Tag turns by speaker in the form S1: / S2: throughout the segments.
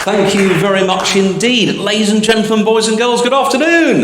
S1: Thank you very much indeed. Ladies and gentlemen, boys and girls, good afternoon.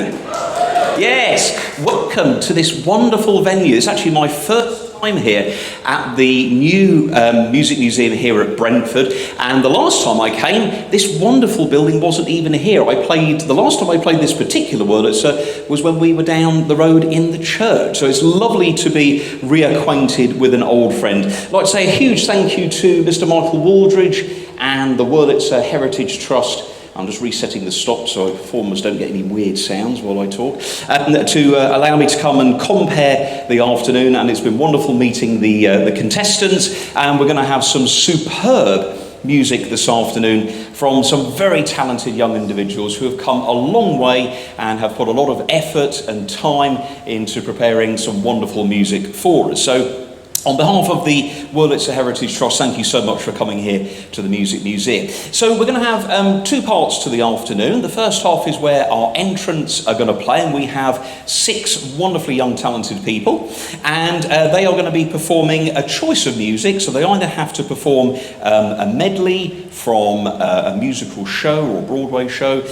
S1: Yes, welcome to this wonderful venue. It's actually my first time here at the new Music Museum here at Brentford, and the last time I came, this wonderful building wasn't even here. The last time I played this particular Wurlitzer was when we were down the road in the church, so it's lovely to be reacquainted with an old friend. I'd like to say a huge thank you to Mr. Michael Waldridge and the Wurlitzer Heritage Trust. I'm just resetting the stop so performers don't get any weird sounds while I talk, to allow me to come and compare the afternoon, and it's been wonderful meeting the contestants, and we're going to have some superb music this afternoon from some very talented young individuals who have come a long way and have put a lot of effort and time into preparing some wonderful music for us. So on behalf of the Wurlitzer Heritage Trust, thank you so much for coming here to the Music Museum. So we're going to have two parts to the afternoon. The first half is where our entrants are going to play, and we have 6 wonderfully young talented people, and they are going to be performing a choice of music. So they either have to perform a medley from a musical show or a Broadway show,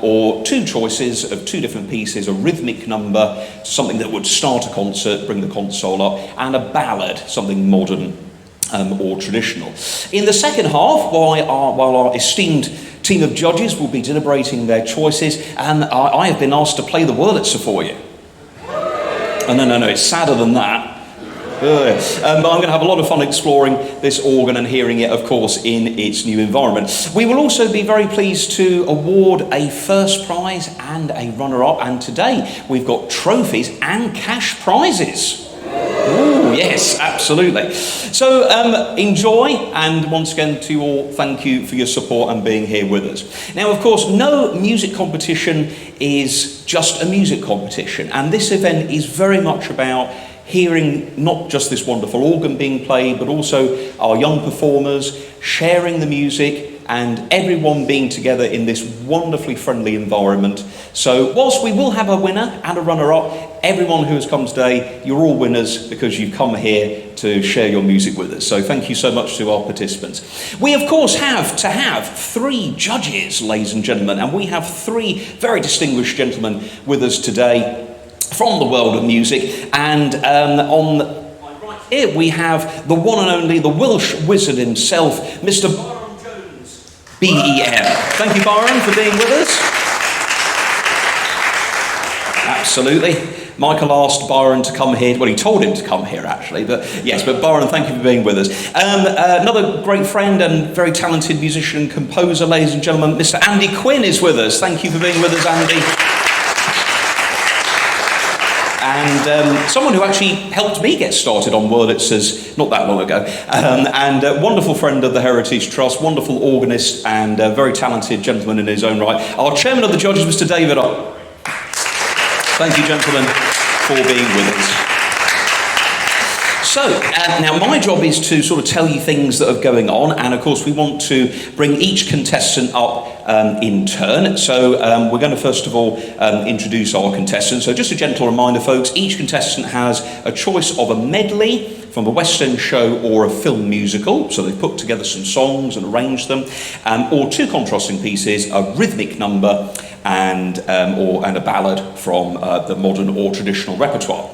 S1: or 2 choices of 2 different pieces, a rhythmic number, something that would start a concert, bring the console up, and a ballad, something modern or traditional. In the second half, while our esteemed team of judges will be deliberating their choices, and I have been asked to play the Wurlitzer for you. Oh, no, it's sadder than that. But I'm going to have a lot of fun exploring this organ and hearing it, of course, in its new environment. We will also be very pleased to award a first prize and a runner-up, and today we've got trophies and cash prizes. Oh, yes, absolutely. So enjoy, and once again to you all, thank you for your support and being here with us. Now, of course, no music competition is just a music competition, and this event is very much about hearing not just this wonderful organ being played, but also our young performers sharing the music and everyone being together in this wonderfully friendly environment. So whilst we will have a winner and a runner-up, everyone who has come today, you're all winners because you've come here to share your music with us. So thank you so much to our participants. We, of course, have to have 3 judges, ladies and gentlemen, and we have 3 very distinguished gentlemen with us today from the world of music. And on my right here, we have the one and only, the Welsh wizard himself, Mr. BEM. Thank you, Byron, for being with us. Absolutely. Michael asked Byron to come here. Well, he told him to come here, actually. But yes, but Byron, thank you for being with us. Another great friend and very talented musician and composer, ladies and gentlemen, Mr. Andy Quinn is with us. Thank you for being with us, Andy. And someone who actually helped me get started on Wurlitzers not that long ago, and a wonderful friend of the Heritage Trust, wonderful organist, and a very talented gentleman in his own right. Our chairman of the judges, Mr. David. Thank you, gentlemen, for being with us. So, now my job is to sort of tell you things that are going on, and of course we want to bring each contestant up in turn. So we're going to first of all introduce our contestants. So just a gentle reminder, folks, each contestant has a choice of a medley from a West End show or a film musical. So they've put together some songs and arranged them, or 2 contrasting pieces, a rhythmic number and a ballad from the modern or traditional repertoire.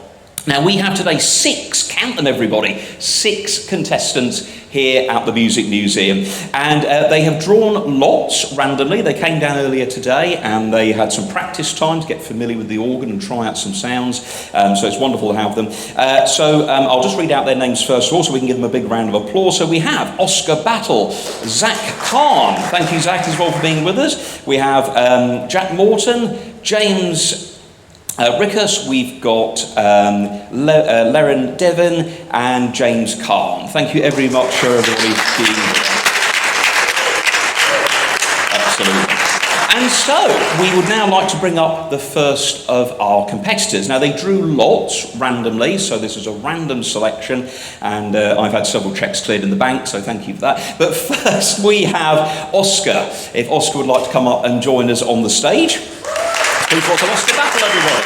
S1: Now we have today 6, count them everybody, 6 contestants here at the Music Museum, and they have drawn lots randomly. They came down earlier today and they had some practice time to get familiar with the organ and try out some sounds, so it's wonderful to have them. I'll just read out their names first of all so we can give them a big round of applause. So we have Oscar Battle, Zach Khan, thank you Zach as well for being with us. We have Jack Morton, James Ricketts, we've got Lerryn Deaves and James Kahn. Thank you very much for everybody being here. Absolutely. And so, we would now like to bring up the first of our competitors. Now, they drew lots randomly, so this is a random selection, and I've had several checks cleared in the bank, so thank you for that. But first, we have Oscar. If Oscar would like to come up and join us on the stage. Please welcome Oscar Battle, everybody.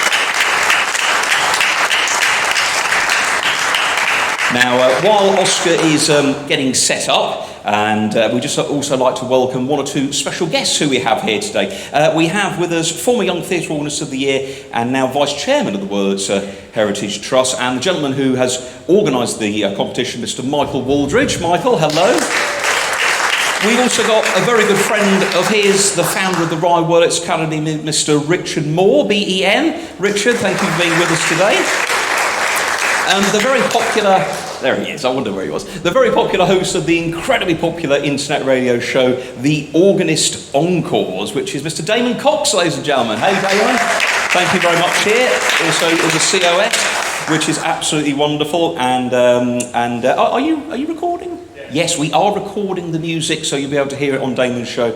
S1: Now, while Oscar is getting set up, and we just also like to welcome one or two special guests who we have here today. We have with us former Young Theatre Organist of the Year and now Vice Chairman of the Wurlitzer Heritage Trust, and the gentleman who has organised the competition, Mr. Michael Waldridge. Michael, hello. We've also got a very good friend of his, the founder of the Rye Wurlitzer Academy, Mr. Richard Moore, BEN. Richard, thank you for being with us today. The very popular, there he is, I wonder where he was, the very popular host of the incredibly popular internet radio show, The Organist Encores, which is Mr. Damon Cox, ladies and gentlemen. Hey, Damon. Thank you very much here. Also, as a COS, which is absolutely wonderful. And are you recording? Yes, we are recording the music, so you'll be able to hear it on Damon's show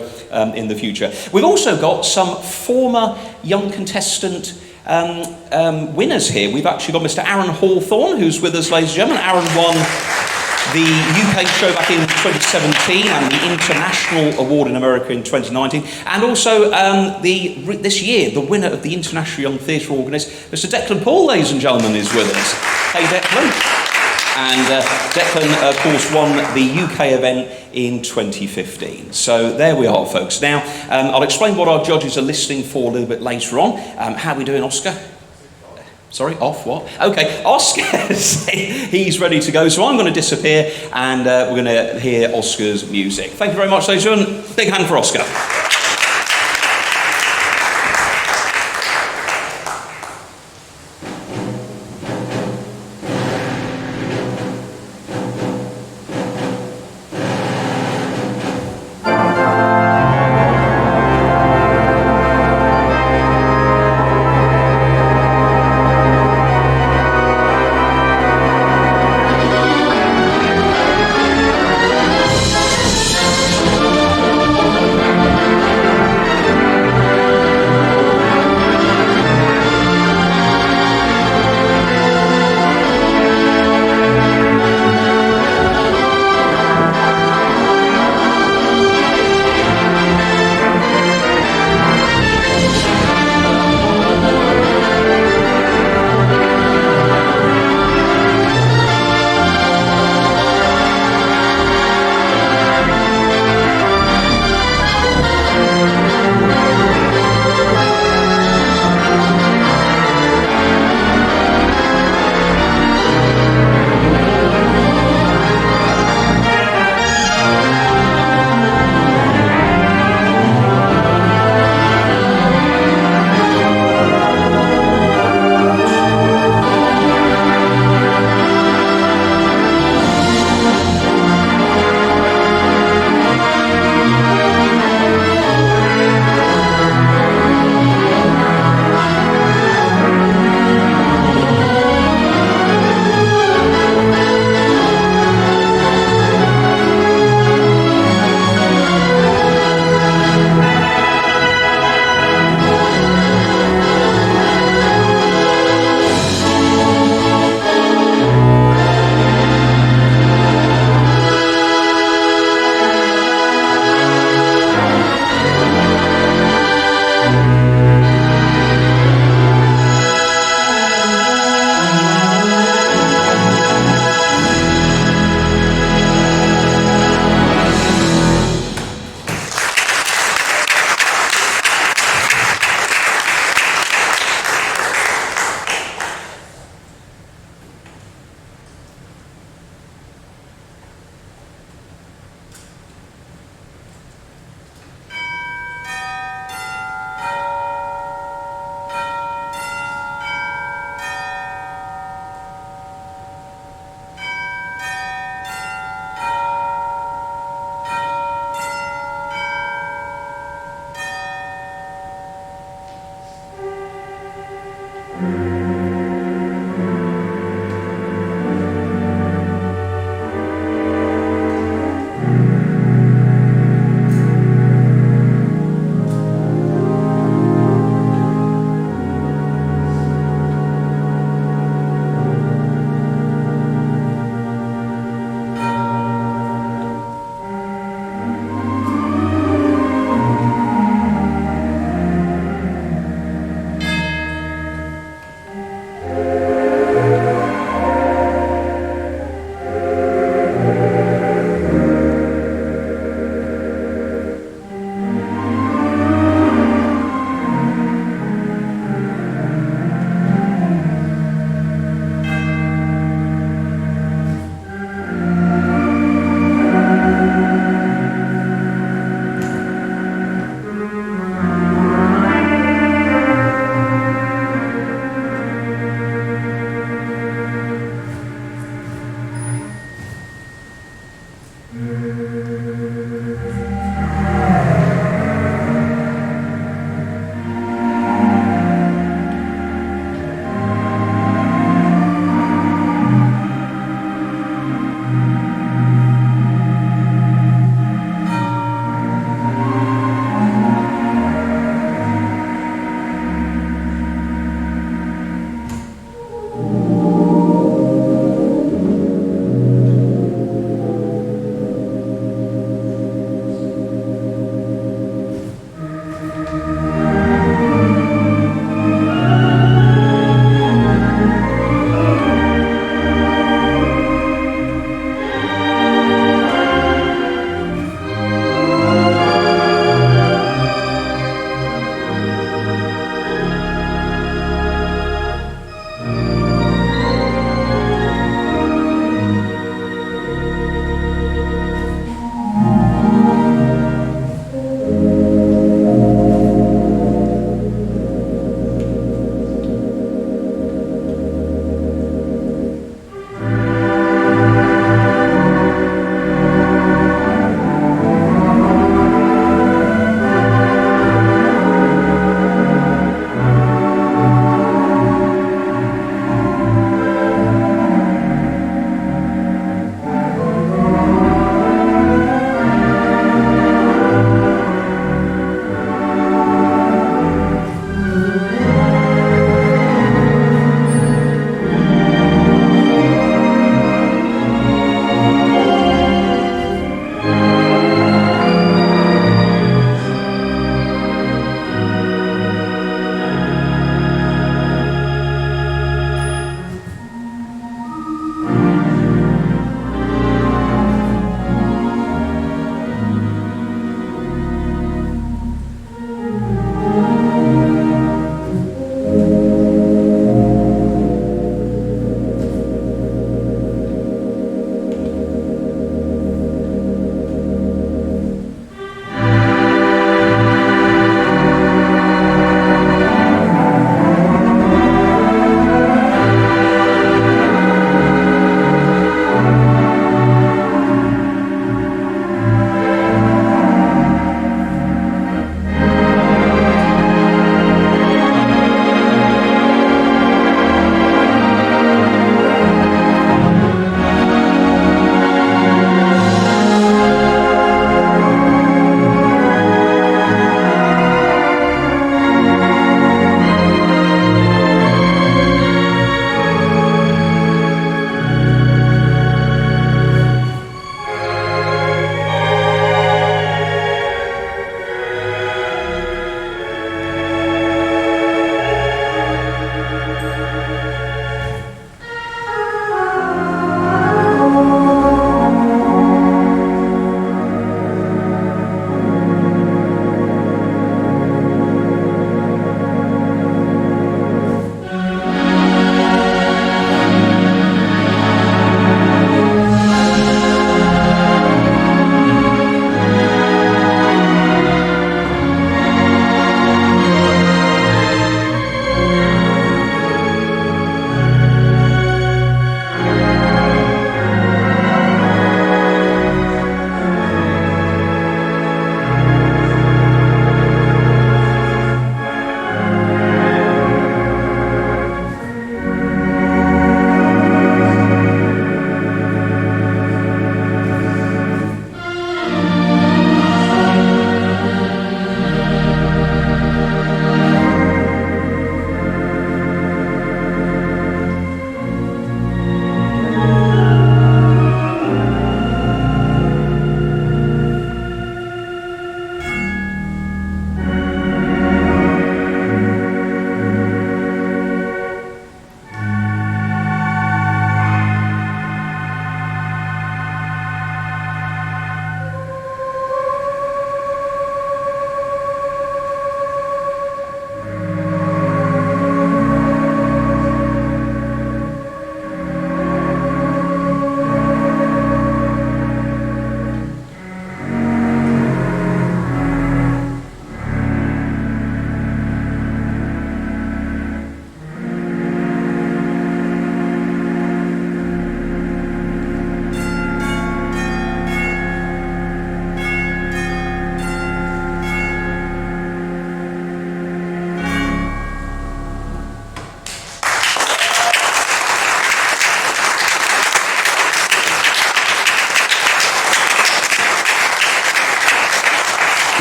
S1: in the future. We've also got some former young contestant winners here. We've actually got Mr. Aaron Hawthorne, who's with us, ladies and gentlemen. Aaron won the UK show back in 2017 and the International Award in America in 2019. And also this year, the winner of the International Young Theatre Organist, Mr. Declan Paul, ladies and gentlemen, is with us. Hey, Declan. And Declan, of course, won the UK event in 2015. So there we are, folks. Now, I'll explain what our judges are listening for a little bit later on. How are we doing, Oscar? Sorry, off what? Okay, Oscar, he's ready to go. So I'm going to disappear and we're going to hear Oscar's music. Thank you very much, ladies and gentlemen. Big hand for Oscar.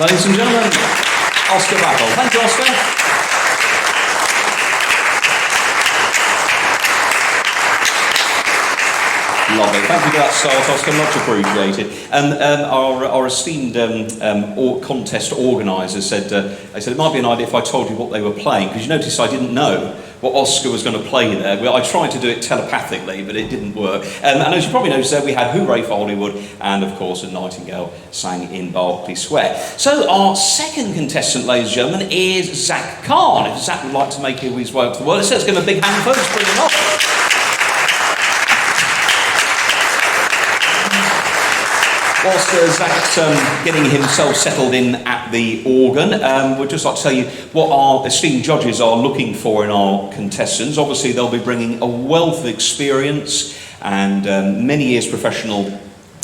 S1: ladies and gentlemen, Oscar Battle. Thank you, Oscar. Lovely. Thank you for that start, Oscar. Much appreciated. And our esteemed contest organisers said, they said it might be an idea if I told you what they were playing, because you notice I didn't know what Oscar was going to play there. Well, I tried to do it telepathically, but it didn't work. And as you probably noticed there, we had Hooray for Hollywood, and of course a Nightingale sang in Berkeley Square. So our second contestant, ladies and gentlemen, is Zach Khan. If Zach would like to make his way up to the world, let's give him a big hand first, bring him up. Whilst Zach's getting himself settled in at the organ, we'd just like to tell you what our esteemed judges are looking for in our contestants. Obviously, they'll be bringing a wealth of experience and many years' professional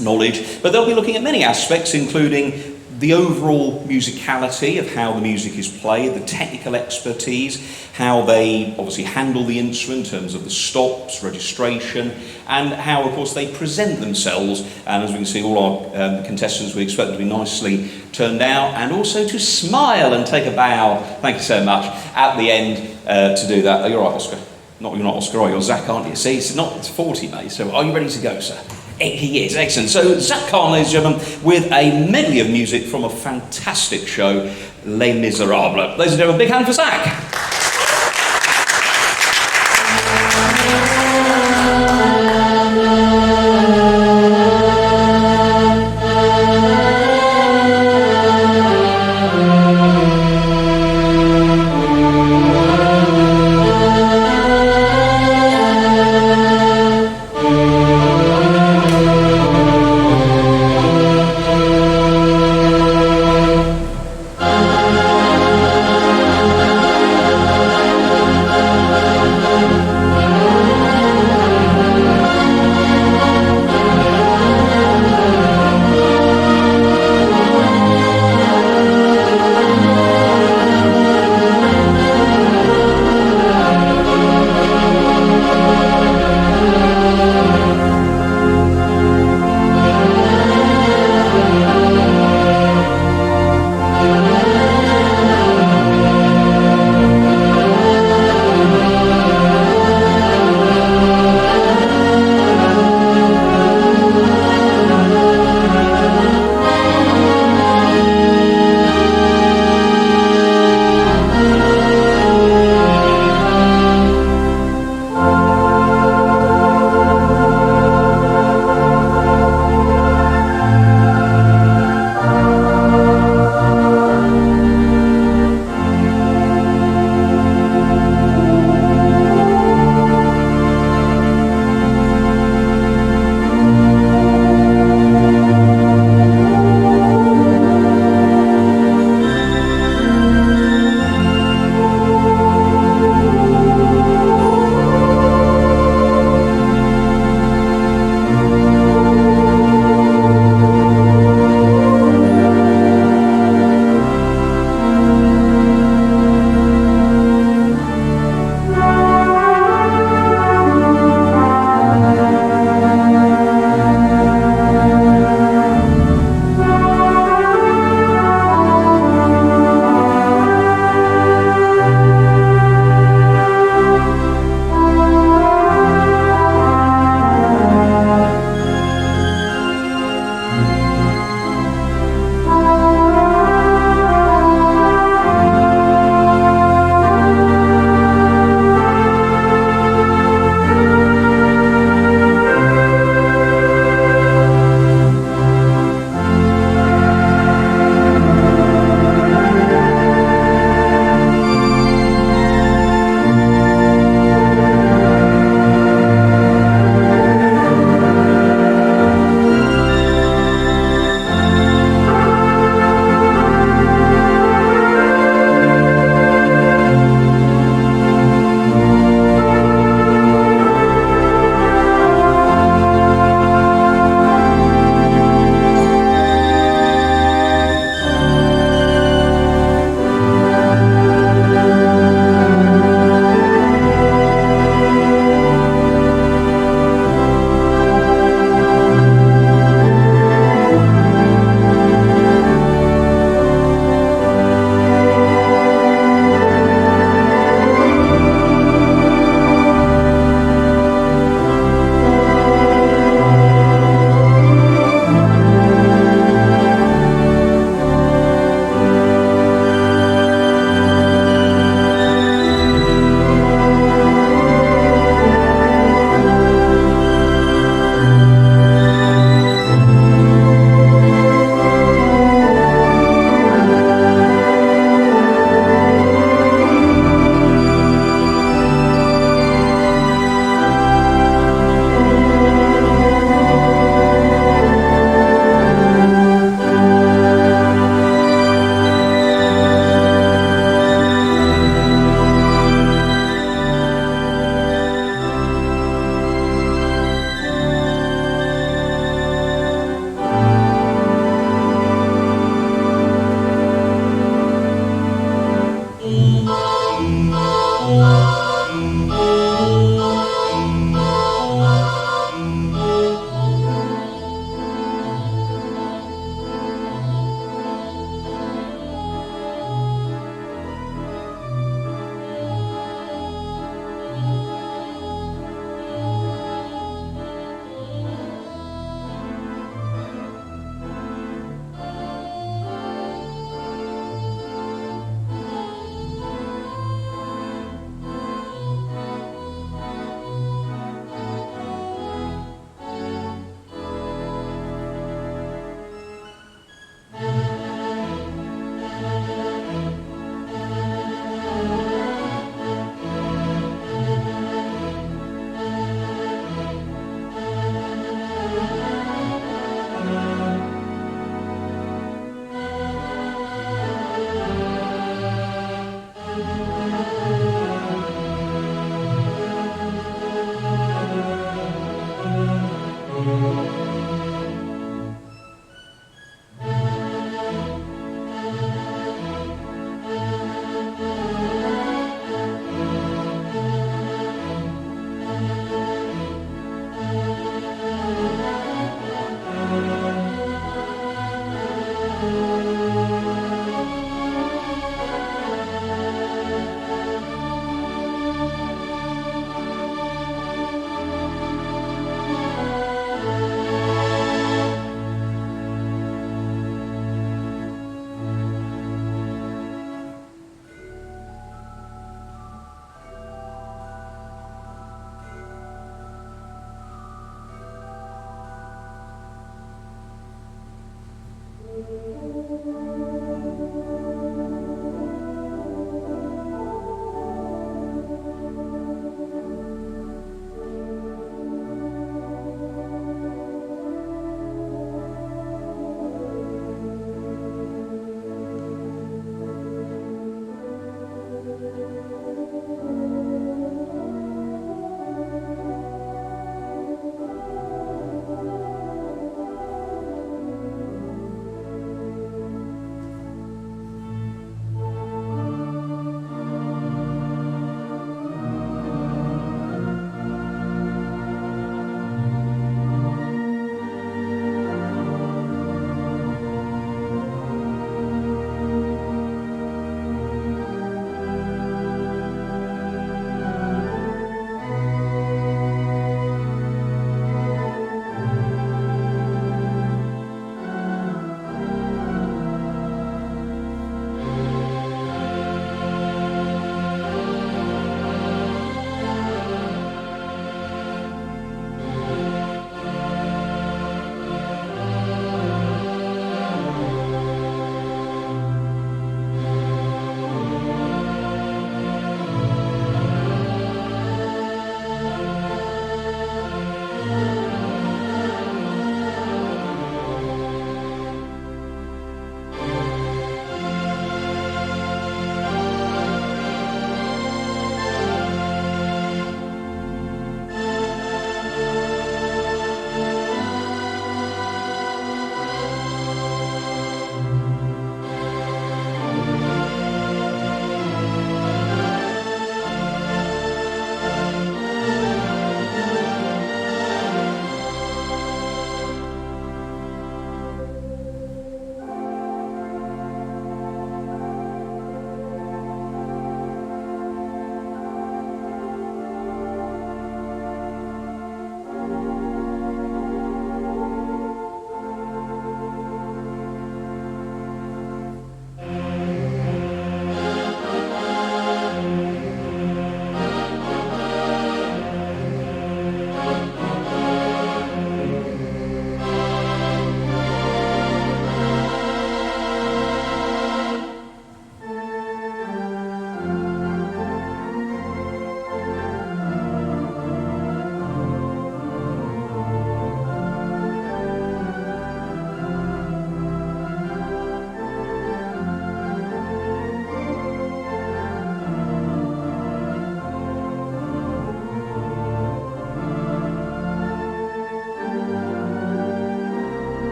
S1: knowledge, but they'll be looking at many aspects, including the overall musicality of how the music is played, the technical expertise, how they obviously handle the instrument in terms of the stops, registration, and how, of course, they present themselves. And as we can see, all our contestants, we expect them to be nicely turned out and also to smile and take a bow, thank you so much, at the end to do that. Oh, you're right, Oscar. You're not Oscar, are you? You're Zach, aren't you? See, it's 40, mate, so are you ready to go, sir? He is, excellent. So Zach Khan, ladies and gentlemen, with a medley of music from a fantastic show, Les Miserables. Ladies and gentlemen, big hand for Zach.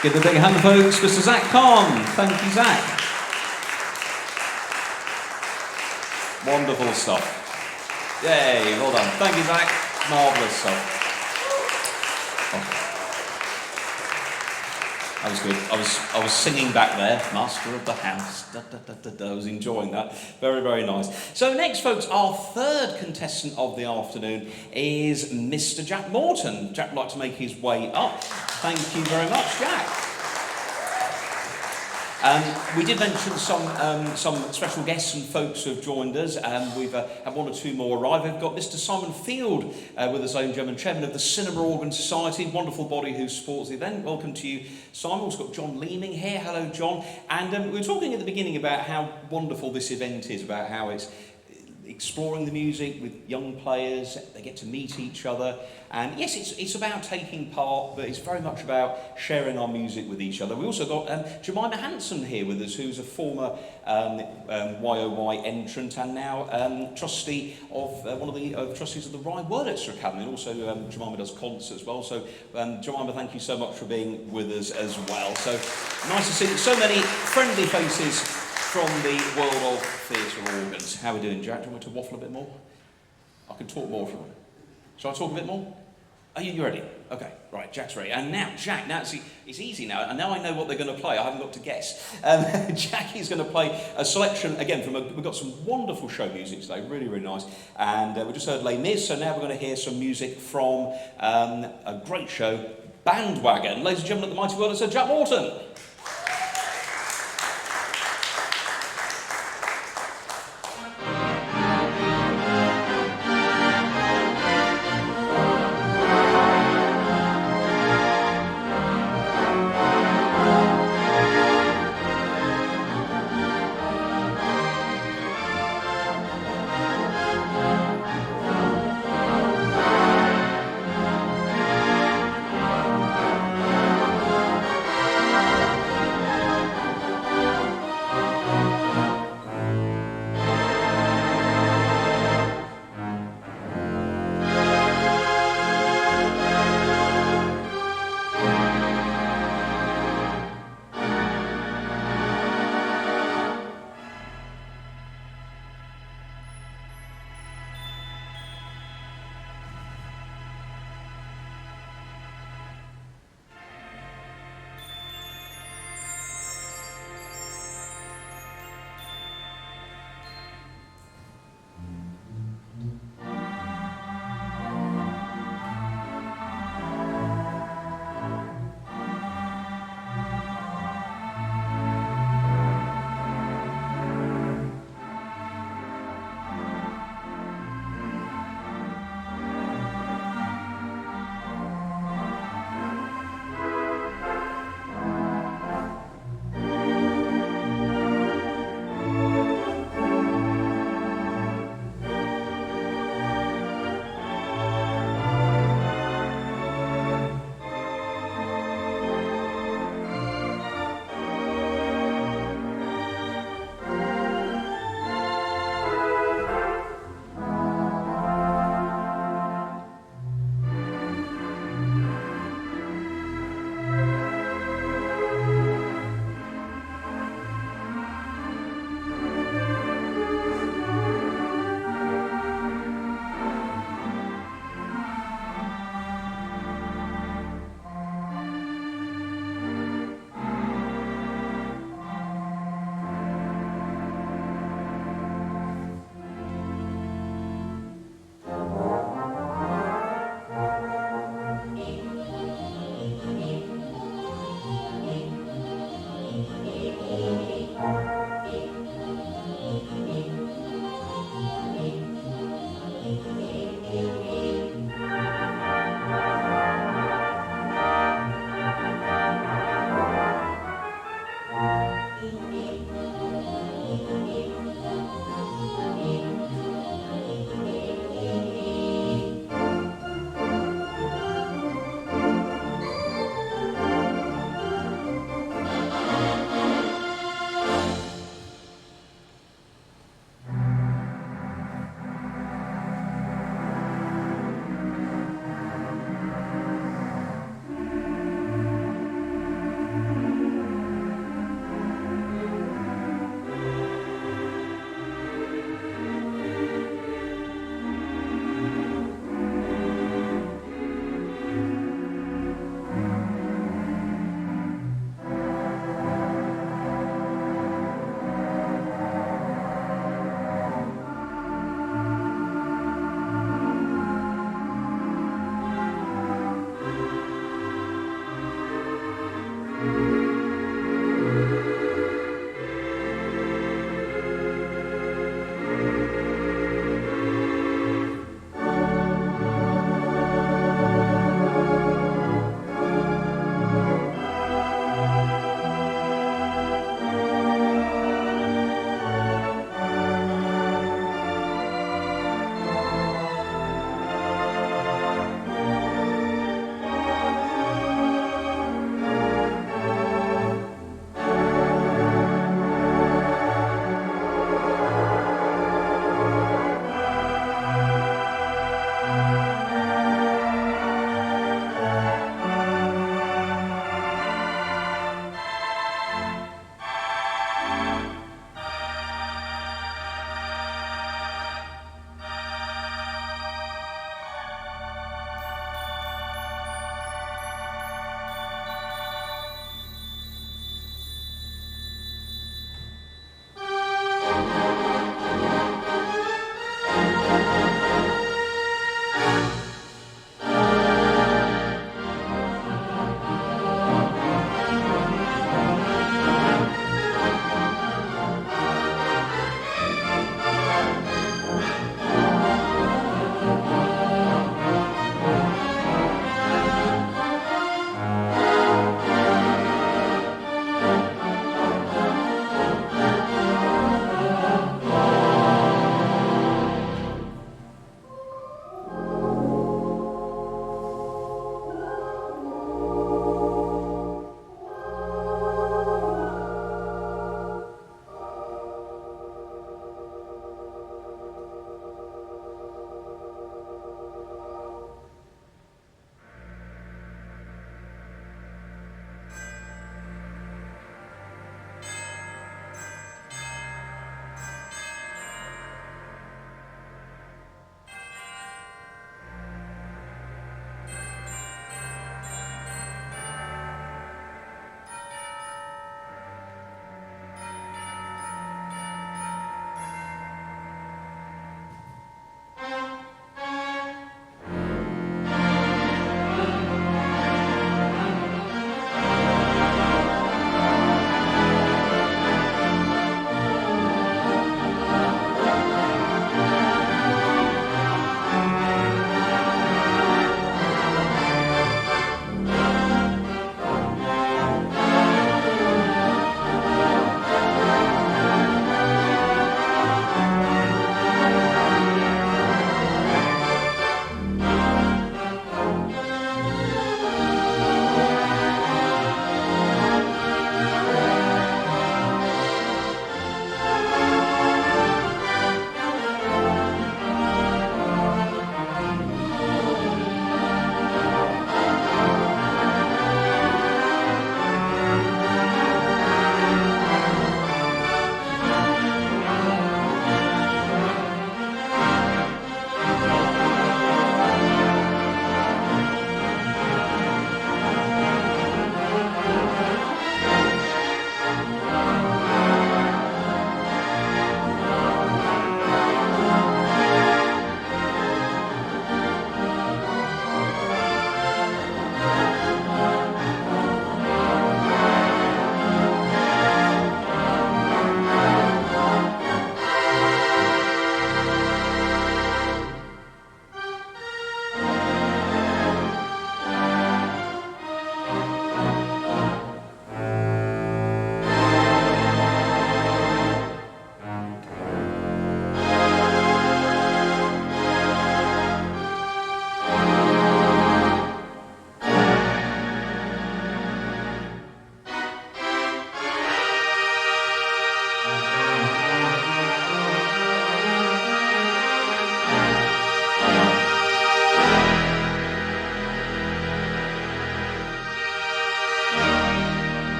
S1: Give a big hand, folks, Mr. Zach Kahn. Thank you, Zach. Wonderful stuff. Yay, well done. Thank you, Zach. Marvellous stuff. Oh. That was good. I was singing back there, Master of the House. Da, da, da, da, da. I was enjoying that. Very, very nice. So next, folks, our third contestant of the afternoon is Mr. Jack Morton. Jack would like to make his way up. Thank you very much, Jack. We did mention some special guests and folks who have joined us. We've had one or two more arrive. We've got Mr. Simon Field with us, ladies and gentlemen, chairman of the Cinema Organ Society, wonderful body who supports the event. Welcome to you, Simon. We've also got John Leeming here. Hello, John. And we were talking at the beginning about how wonderful this event is, about how it's exploring the music with young players. They get to meet each other. And yes, it's about taking part, but it's very much about sharing our music with each other. We also got Jemima Hanson here with us, who's a former YOY entrant and now trustee of one of the trustees of the Wurlitzer Academy. And also Jemima does concerts as well. So Jemima, thank you so much for being with us as well. So nice to see so many friendly faces from the world of theatre organs. How are we doing, Jack? Do you want me to waffle a bit more? I can talk more if you want. Shall I talk a bit more? Are you ready? Okay, right, Jack's ready. And now, Jack, it's easy now. And now I know what they're going to play. I haven't got to guess. Jack is going to play a selection, again, we've got some wonderful show music today, really, really nice. And we just heard Les Mis, so now we're going to hear some music from a great show, Bandwagon. Ladies and gentlemen, at the Mighty Wurlitzer, Jack Morton.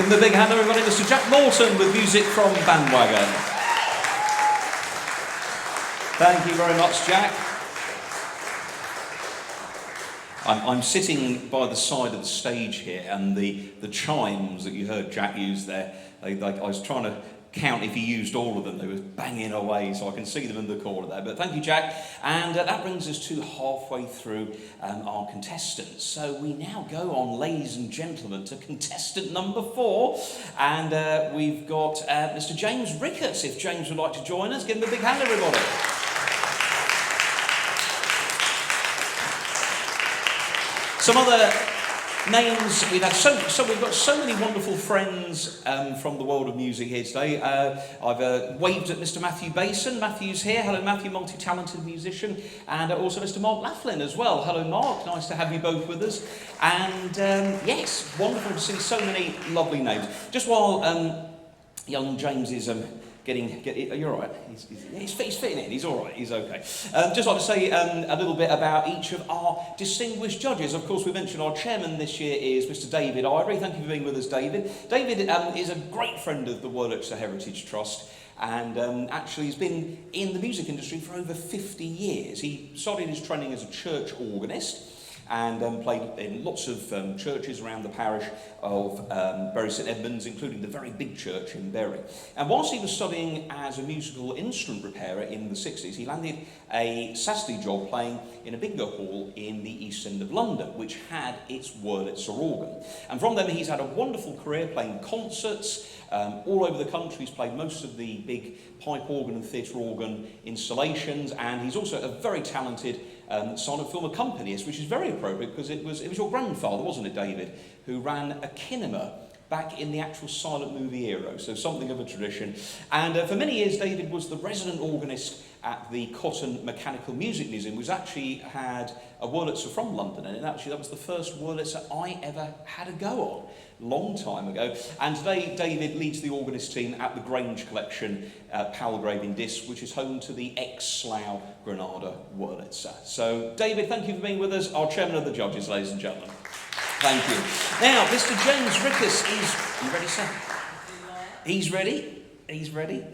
S1: Give him a big hand, everybody. Mr. Jack Morton with music from Bandwagon. Thank you very much, Jack. I'm sitting by the side of the stage here, and the chimes that you heard Jack use there, I was trying to count if he used all of them. They were banging away, so I can see them in the corner there. But thank you, Jack. And that brings us to halfway through our contestants. So we now go on, ladies and gentlemen, to contestant number 4. And we've got Mr. James Ricketts. If James would like to join us, give him a big hand, everybody. Some other names we've had. We've got so many wonderful friends from the world of music here today. I've waved at Mr. Matthew Bason. Matthew's here. Hello, Matthew, multi-talented musician, and also Mr. Mark Laughlin as well. Hello, Mark. Nice to have you both with us. And yes, wonderful to see so many lovely names. Just while young James is you're all right. He's fitting in. He's all right. He's okay. Just like to say a little bit about each of our distinguished judges. Of course, we mentioned our chairman this year is Mr. David Ivory. Thank you for being with us, David. David is a great friend of the Wurlitzer Heritage Trust, and actually he's been in the music industry for over 50 years. He started his training as a church organist, and played in lots of churches around the parish of Bury St Edmunds, including the very big church in Bury. And whilst he was studying as a musical instrument repairer in the 60s, he landed a Saturday job playing in a bingo hall in the East End of London, which had its Wurlitzer organ. And from then he's had a wonderful career playing concerts all over the country. He's played most of the big pipe organ and theatre organ installations, and he's also a very talented silent film accompanist, which is very appropriate because it was your grandfather, wasn't it, David, who ran a kinema back in the actual silent movie era, so something of a tradition. And for many years, David was the resident organist at the Cotton Mechanical Music Museum, which actually had a Wurlitzer from London, and actually that was the first Wurlitzer I ever had a go on, long time ago. And today, David leads the organist team at the Grange Collection at Palgrave in Diss, which is home to the ex-Slough Granada Wurlitzer. So, David, thank you for being with us, our chairman of the judges, ladies and gentlemen. Thank you. Now, Mr. James Ricketts is... Are you ready, sir? He's ready. He's ready.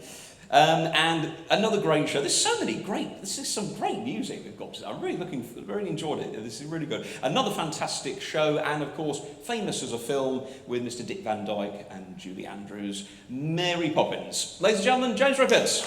S1: And another great show. This is some great music we've got. I'm really enjoyed it. This is really good. Another fantastic show, and of course, famous as a film with Mr. Dick Van Dyke and Julie Andrews, Mary Poppins. Ladies and gentlemen, James Ricketts.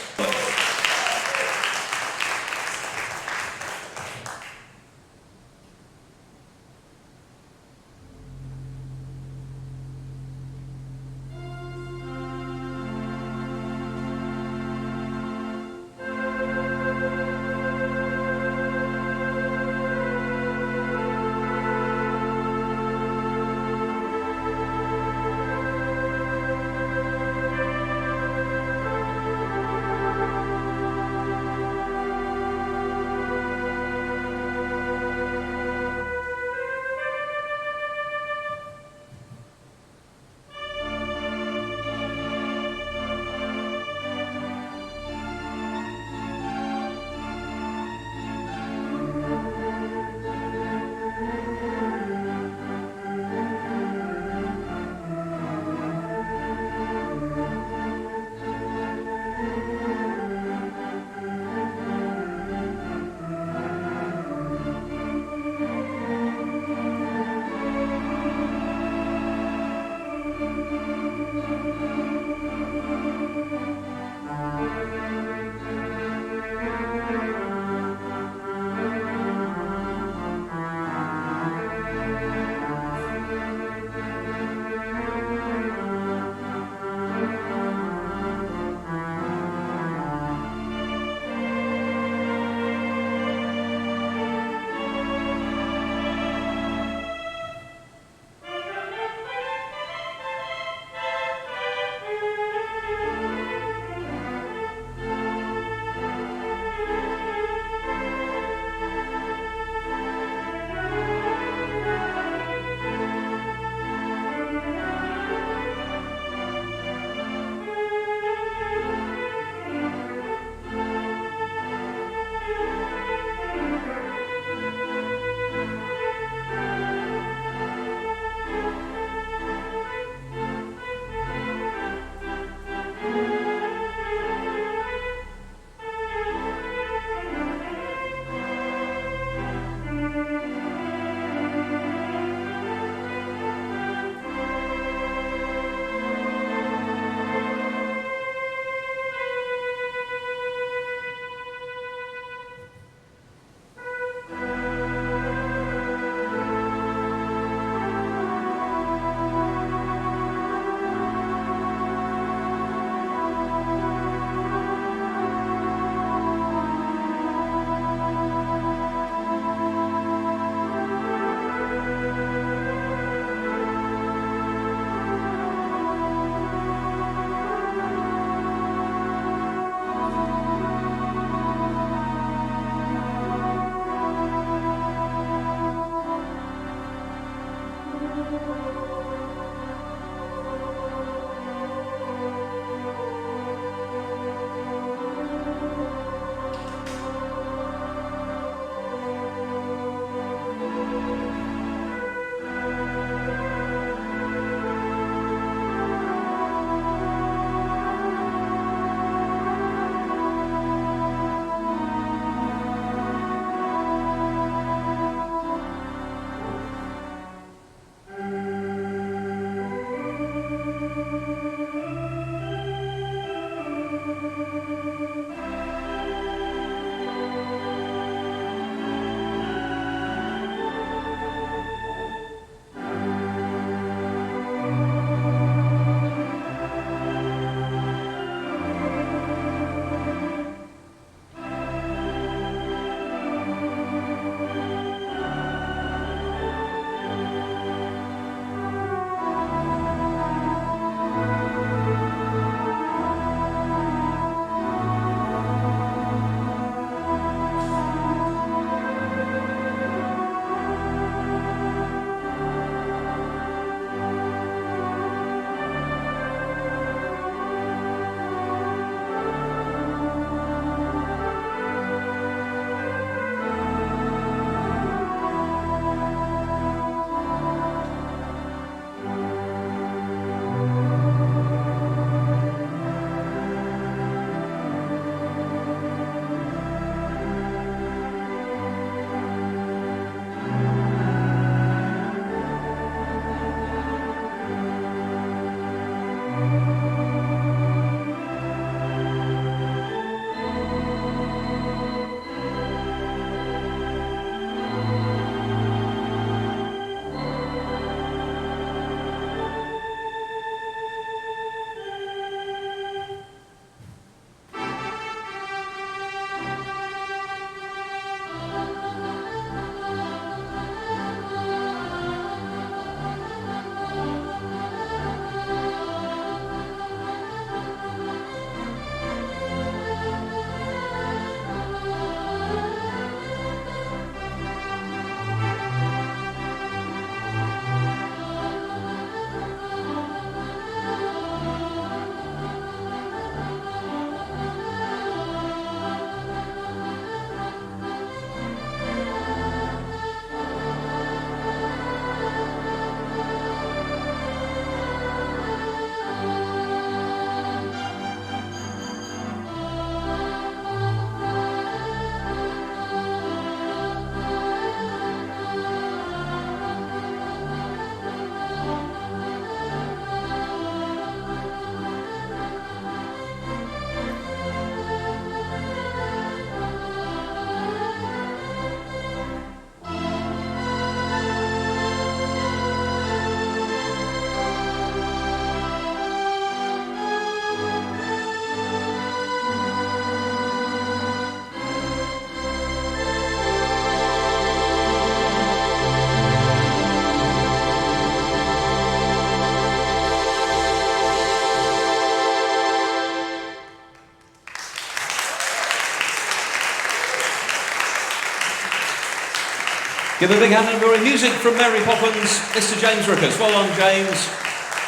S1: Give a big hand over music from Mary Poppins, Mr. James Ricketts. Well done, James.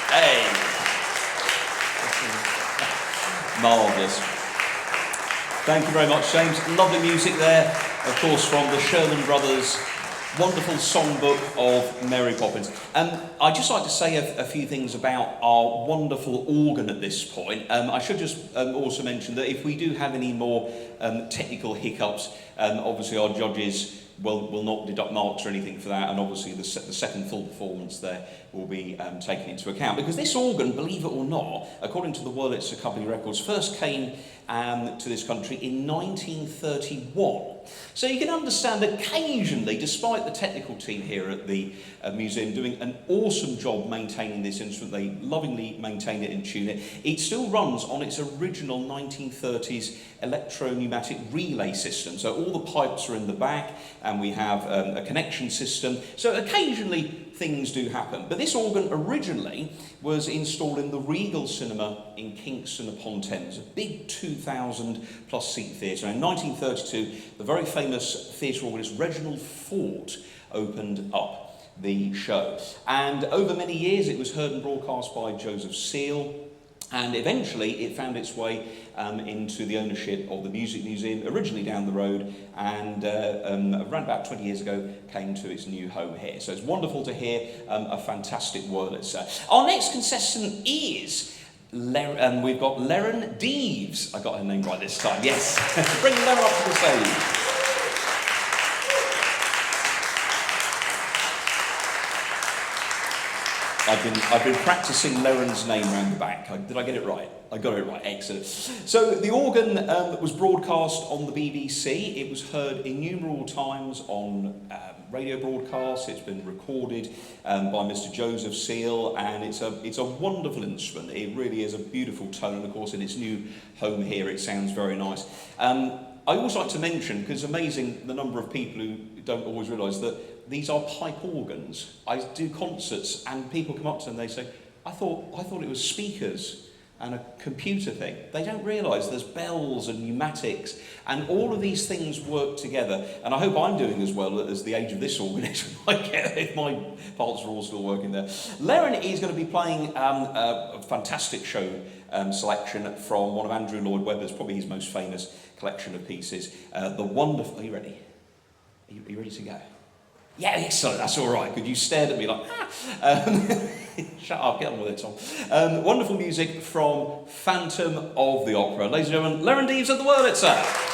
S1: Hey. Marvellous. Thank you very much, James. Lovely music there, of course, from the Sherman Brothers' wonderful songbook of Mary Poppins. I'd just like to say a few things about our wonderful organ at this point. I should just also mention that if we do have any more technical hiccups, obviously our judges will not deduct marks or anything for that, and obviously the second full performance there will be taken into account. Because this organ, believe it or not, according to the Wurlitzer Company records, first came to this country in 1931. So you can understand occasionally, despite the technical team here at the museum doing an awesome job maintaining this instrument, they lovingly maintain it and tune it, it still runs on its original 1930s electro-pneumatic relay system. So all the pipes are in the back, and we have a connection system. So occasionally things do happen. But this organ originally was installed in the Regal Cinema in Kingston upon Thames, a big 2,000 plus seat theatre. In 1932, the very famous theatre organist Reginald Fort opened up the show. And over many years it was heard and broadcast by Joseph Seal, and eventually it found its way into the ownership of the Music Museum, originally down the road, and around about 20 years ago came to its new home here. So it's wonderful to hear a fantastic Wurlitzer. Our next contestant is we've got Lerryn Deaves. I got her name right this time, yes. Bring Lerryn up to the stage. I've been practicing Lerryn's name around the back. Did I get it right? I got it right, excellent. So the organ was broadcast on the BBC. It was heard innumerable times on radio broadcasts. It's been recorded by Mr. Joseph Seal, and it's a wonderful instrument. It really is a beautiful tone, and of course in its new home here it sounds very nice. I always like to mention, because it's amazing the number of people who don't always realise that these are pipe organs. I do concerts and people come up to them and they say, I thought it was speakers and a computer thing. They don't realise there's bells and pneumatics, and all of these things work together. And I hope I'm doing as well as the age of this organ might get if my parts are all still working there. Lerryn is going to be playing a fantastic show selection from one of Andrew Lloyd Webber's, probably his most famous collection of pieces. The wonderful... Are you ready? Are you ready to go? Yeah, excellent, that's all right. Because you stared at me like, shut up, get on with it, Tom. Wonderful music from Phantom of the Opera. Ladies and gentlemen, Lerryn Deaves at the Wurlitzer.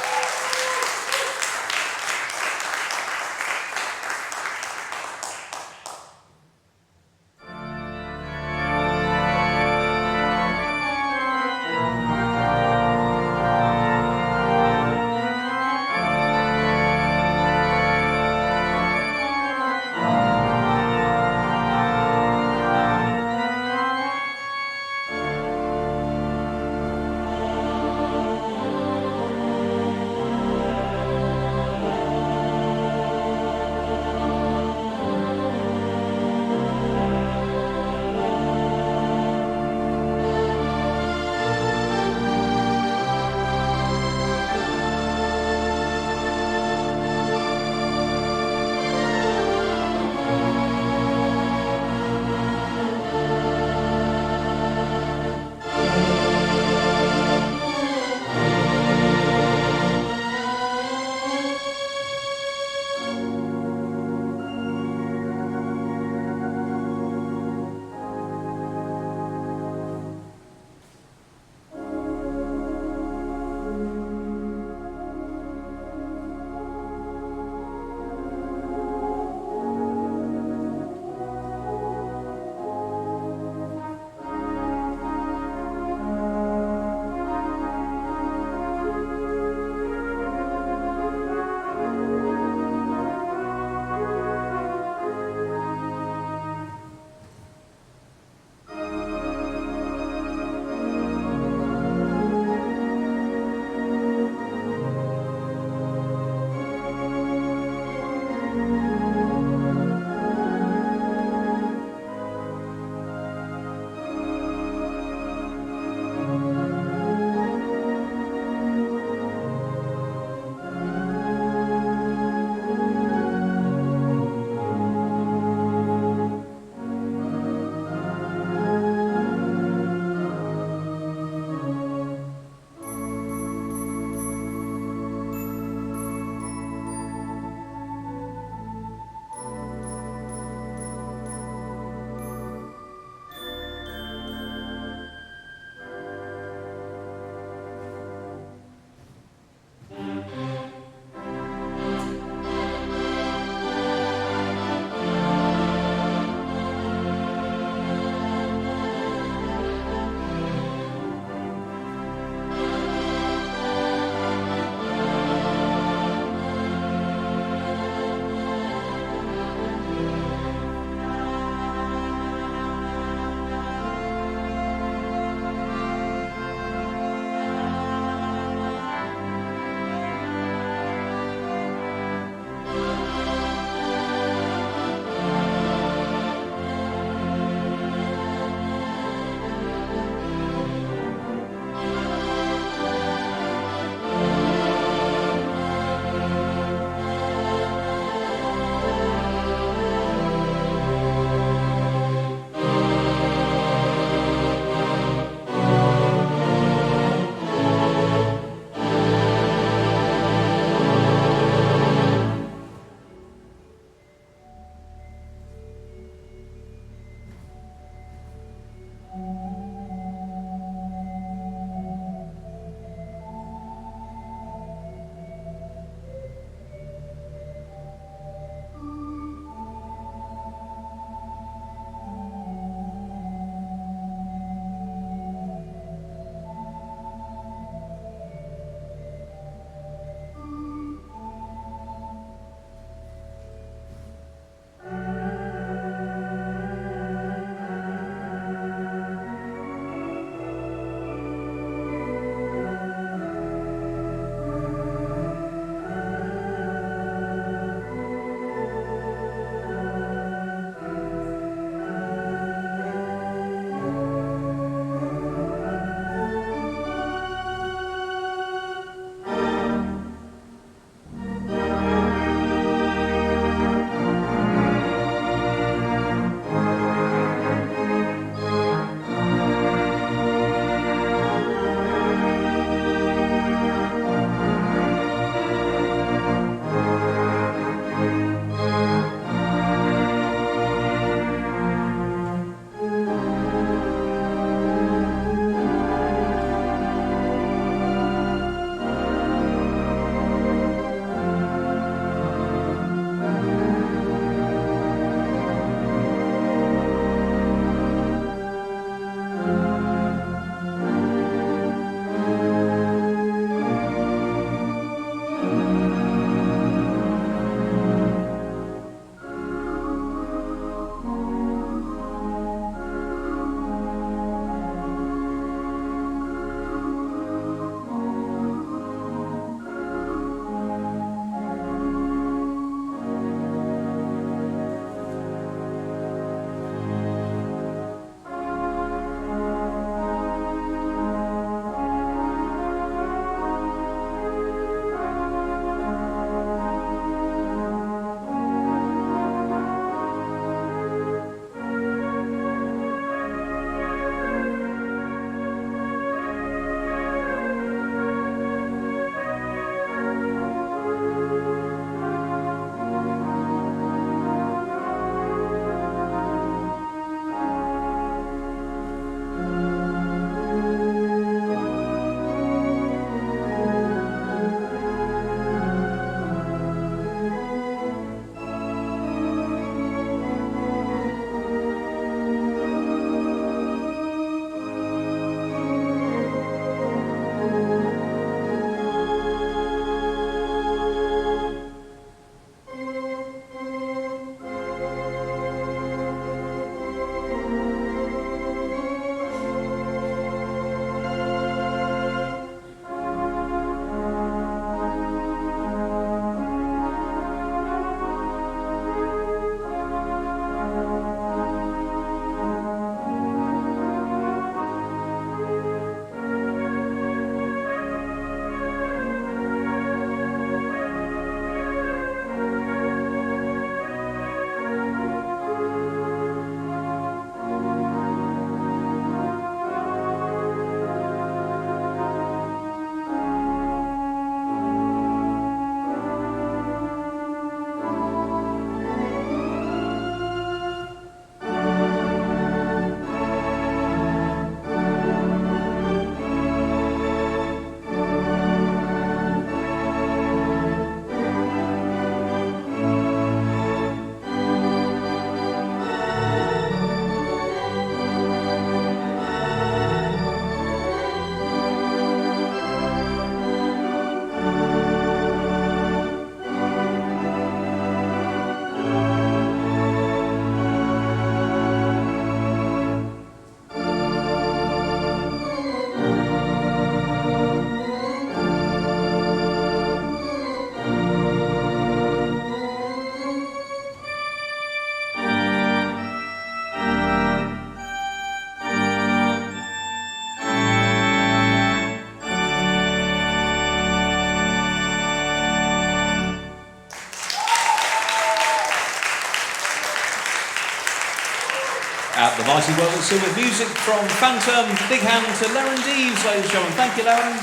S1: The mighty Wurlitzer with music from Phantom. Big hand to Lerryn Deaves, ladies and gentlemen. Thank you, Lerryn.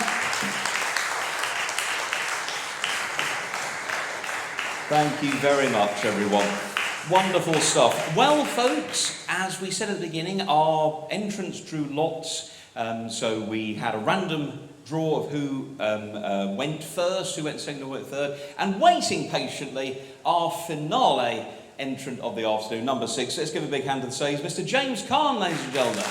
S1: Thank you very much, everyone. Wonderful stuff. Well, folks, as we said at the beginning, our entrance drew lots. So we had a random draw of who went first, who went second, who went third. And waiting patiently, our finale entrant of the afternoon, number 6. Let's give a big hand to the stage, Mr. James Caan, ladies and gentlemen.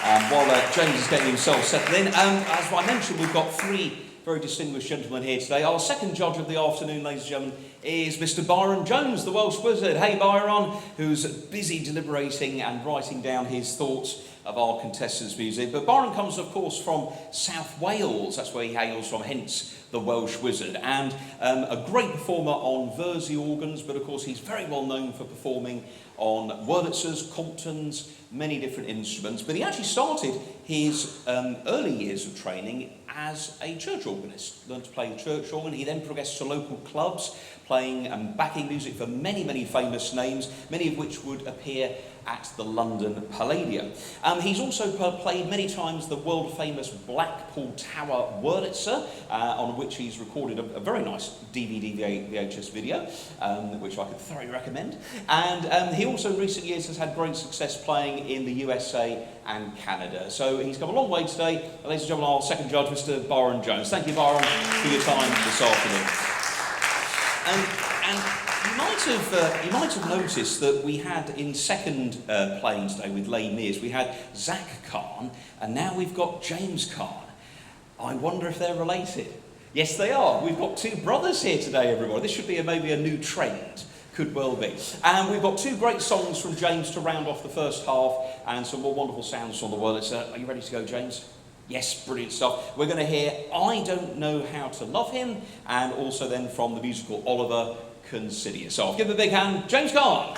S1: And while James is getting himself settled in, as I mentioned, we've got 3 very distinguished gentlemen here today. Our second judge of the afternoon, ladies and gentlemen, is Mr. Byron Jones, the Welsh wizard. Hey, Byron, who's busy deliberating and writing down his thoughts of our contestants' music. But Byron comes, of course, from South Wales. That's where he hails from, hence the Welsh wizard. And a great performer on Wurlitzer organs, but of course he's very well known for performing on Wurlitzers, Comptons, many different instruments. But he actually started his early years of training as a church organist. Learned to play the church organ. He then progressed to local clubs, playing and backing music for many, many famous names, many of which would appear at the London Palladium. He's also played many times the world-famous Blackpool Tower Wurlitzer, on which he's recorded a very nice DVD VHS video, which I could thoroughly recommend. And he also in recent years has had great success playing in the USA and Canada. So he's come a long way today. Ladies and gentlemen, our second judge, Mr. Byron Jones. Thank you, Byron, for your time this afternoon. And you might have noticed that we had in second playing today with Les Mis, we had Zach Caan, and now we've got James Caan. I wonder if they're related. Yes, they are. We've got 2 brothers here today, everybody. This should be maybe a new trend. Could well be. And we've got 2 great songs from James to round off the first half, and some more wonderful sounds from the Wurlitzer. Are you ready to go, James? Yes, brilliant stuff. We're going to hear I Don't Know How to Love Him, and also then from the musical Oliver, Consider Yourself. Give him a big hand, James Caan.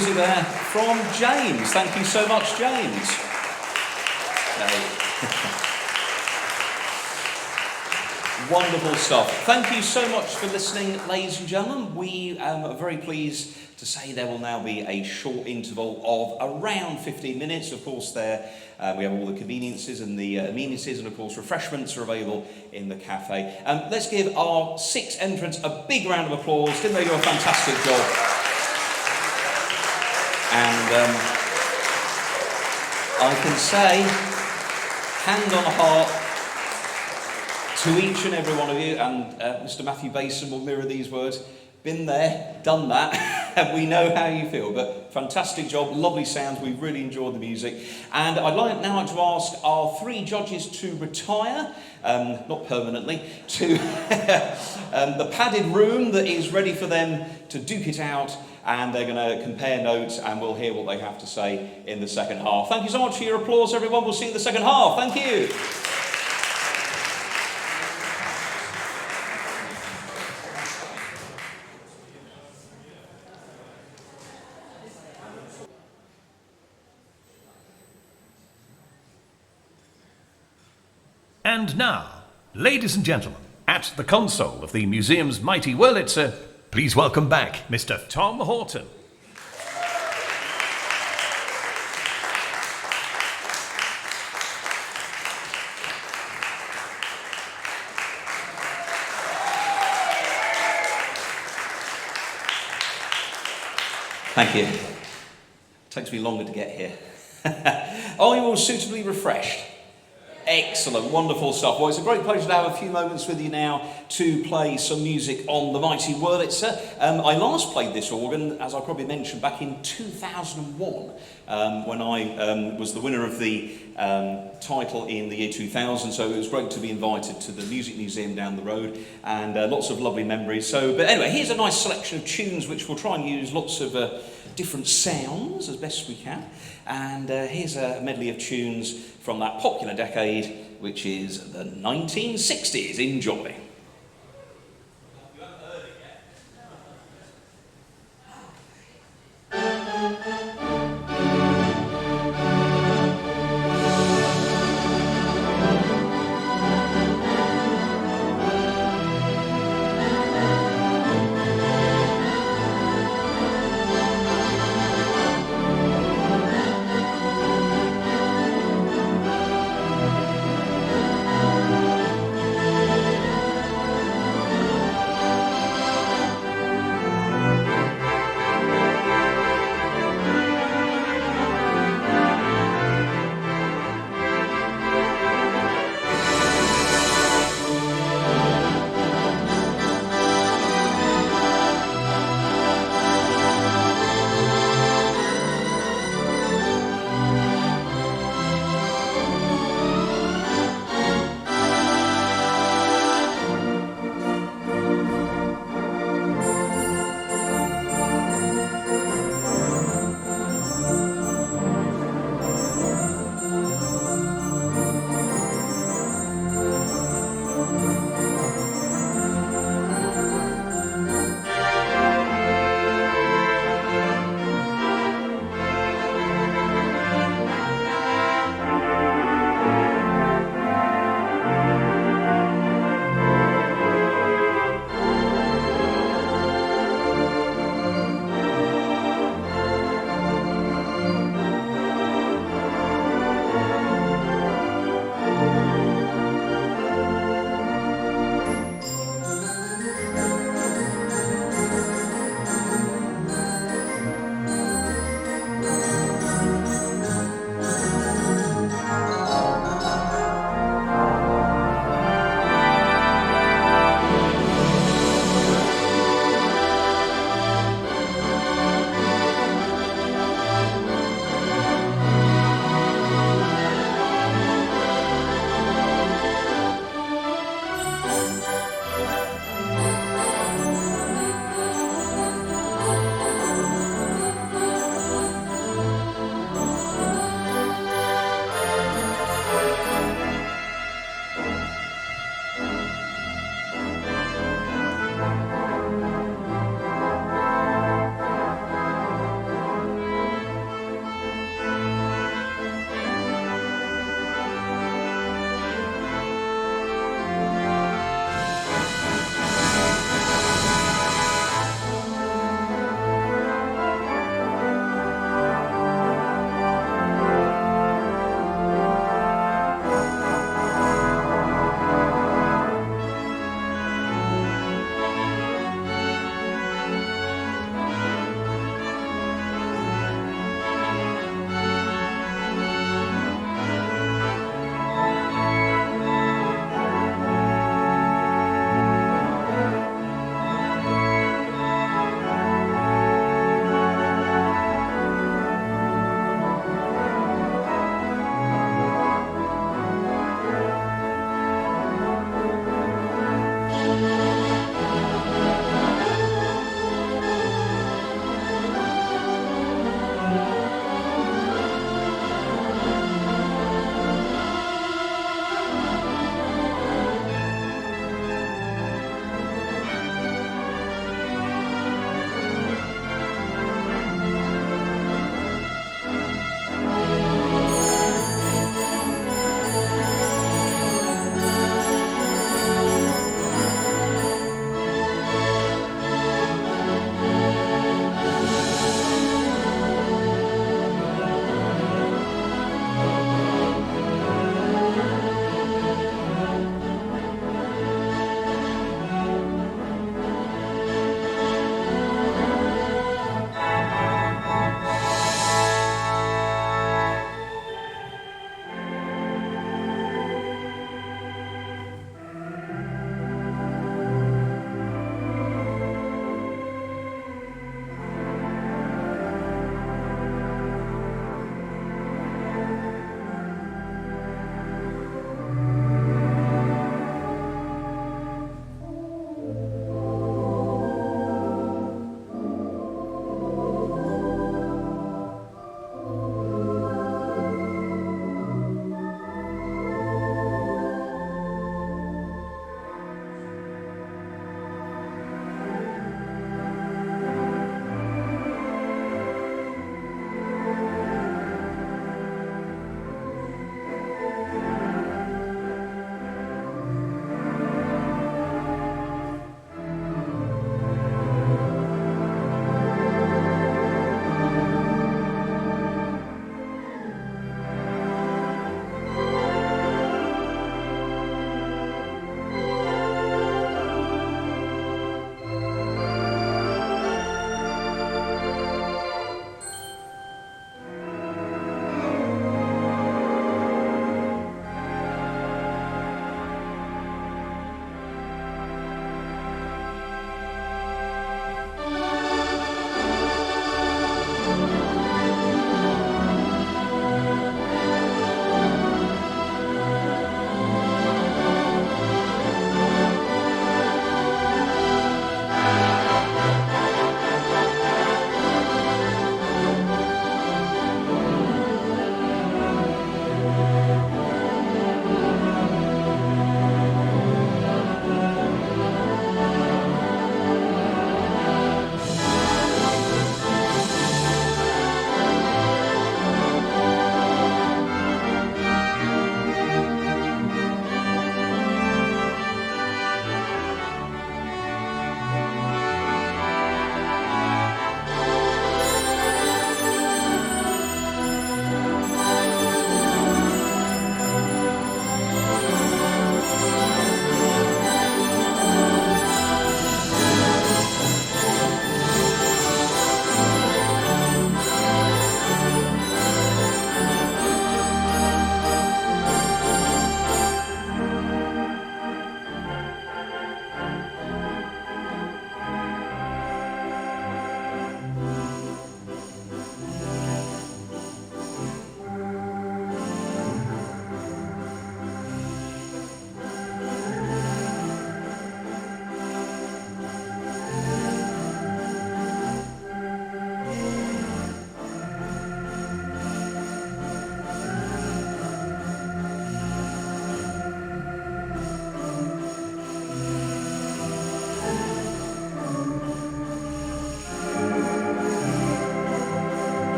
S1: music there from James. Thank you so much, James. Wonderful stuff. Thank you so much for listening, ladies and gentlemen. We are very pleased to say there will now be a short interval of around 15 minutes. Of course, there we have all the conveniences and the amenities, and of course refreshments are available in the cafe. Let's give our 6 entrants a big round of applause. Didn't they do a fantastic job? And I can say, hand on heart, to each and every one of you, and Mr. Matthew Basin will mirror these words, been there, done that, and we know how you feel. But fantastic job, lovely sounds, we've really enjoyed the music. And I'd like now to ask our 3 judges to retire, not permanently, to the padded room that is ready for them to duke it out, and they're going to compare notes, and we'll hear what they have to say in the second half. Thank you so much for your applause, everyone. We'll see you in the second half. Thank you.
S2: And now, ladies and gentlemen, at the console of the museum's mighty Wurlitzer, please welcome back Mr. Tom Horton.
S1: Thank you. It takes me longer to get here. Are you all suitably refreshed? Excellent, wonderful stuff. Well, it's a great pleasure to have a few moments with you now to play some music on the mighty Wurlitzer. I last played this organ, as I probably mentioned, back in 2001, when I was the winner of the title in the year 2000. So it was great to be invited to the Music Museum down the road, and lots of lovely memories. But anyway, here's a nice selection of tunes which we'll try and use lots of different sounds as best we can. And here's a medley of tunes from that popular decade, which is the 1960s. Enjoy.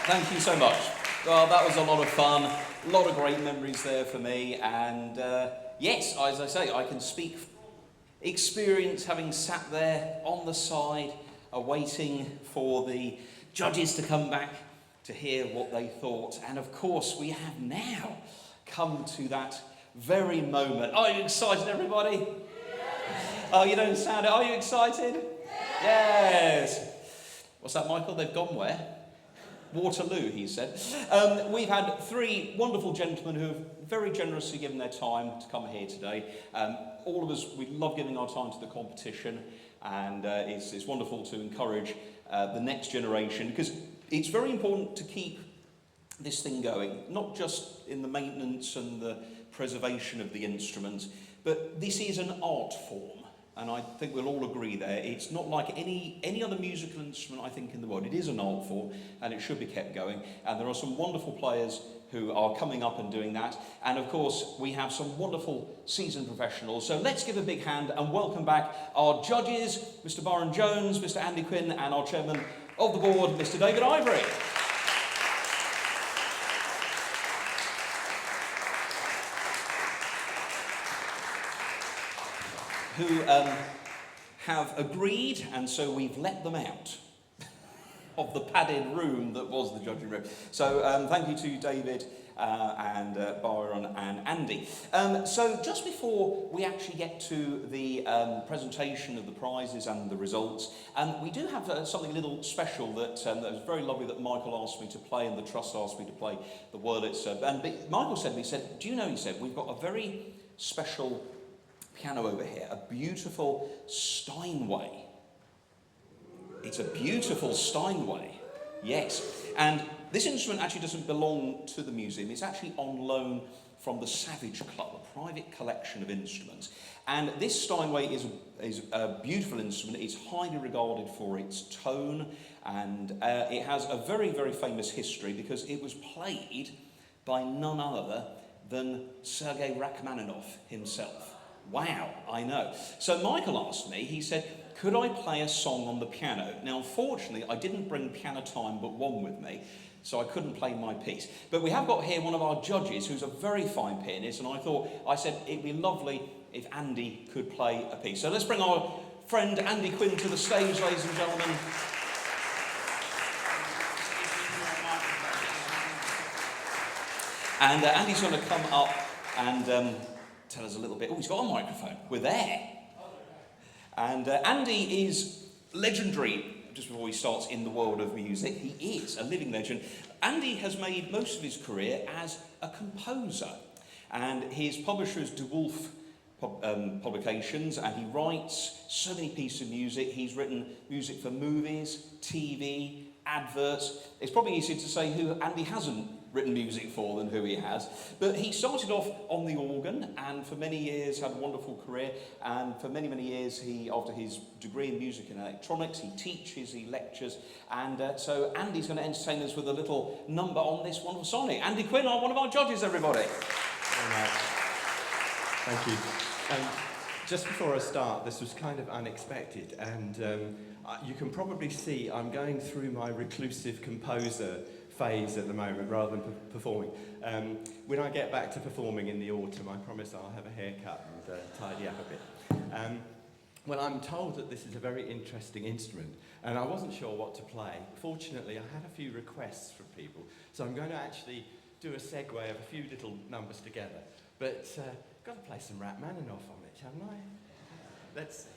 S1: Thank you so much. Well, that was a lot of fun, a lot of great memories there for me, and yes, as I say, I can speak from experience having sat there on the side, awaiting for the judges to come back to hear what they thought, and of course we have now come to that very moment. Are you excited, everybody? Oh, you don't sound it. Are you excited? Yes. What's that, Michael? They've gone where? Waterloo, he said. We've had three wonderful gentlemen who have very generously given their time to come here today. All of us, we love giving our time to the competition, and it's wonderful to encourage the next generation, because it's very important to keep this thing going, not just in the maintenance and the preservation of the instruments, but this is an art form. And I think we'll all agree there. It's not like any other musical instrument, I think, in the world. It is an art form, and it should be kept going. And there are some wonderful players who are coming up and doing that. And of course, we have some wonderful seasoned professionals. So let's give a big hand and welcome back our judges, Mr. Byron Jones, Mr. Andy Quinn, and our chairman of the board, Mr. David Ivory. Who have agreed, and so we've let them out of the padded room that was the judging room. So thank you to David and Byron and Andy. So just before we actually get to the presentation of the prizes and the results, we do have something a little special that was very lovely that Michael asked me to play, and the Trust asked me to play, the Wurlitzer. And Michael said, do you know, he said, we've got a very special piano over here, a beautiful Steinway. It's a beautiful Steinway, yes. And this instrument actually doesn't belong to the museum. It's actually on loan from the Savage Club, a private collection of instruments. And this Steinway is a beautiful instrument. It's highly regarded for its tone, and it has a very, very famous history because it was played by none other than Sergei Rachmaninoff himself. Wow, I know. So Michael asked me, he said, could I play a song on the piano? Now, unfortunately, I didn't bring Piano Time but one with me, so I couldn't play my piece. But we have got here one of our judges who's a very fine pianist, and I said it'd be lovely if Andy could play a piece. So let's bring our friend Andy Quinn to the stage, ladies and gentlemen. And Andy's going to come up and tell us a little bit. Oh, he's got a microphone. We're there. And Andy is legendary, just before he starts in the world of music. He is a living legend. Andy has made most of his career as a composer. And his publisher is DeWolf Publications, and he writes so many pieces of music. He's written music for movies, TV, adverts. It's probably easier to say who Andy hasn't written music for than who he has. But he started off on the organ, and for many years had a wonderful career. And for many, many years, after his degree in music and electronics, he teaches, he lectures. And so Andy's going to entertain us with a little number on this wonderful song. Andy Quinn, one of our judges, everybody.
S3: Very much. Thank you. Just before I start, this was kind of unexpected, and you can probably see I'm going through my reclusive composer phase at the moment rather than performing. When I get back to performing in the autumn, I promise I'll have a haircut and tidy up a bit. Well, I'm told that this is a very interesting instrument, and I wasn't sure what to play. Fortunately, I had a few requests from people, so I'm going to actually do a segue of a few little numbers together. But got to play some Rachmaninoff on it, haven't I? Let's see.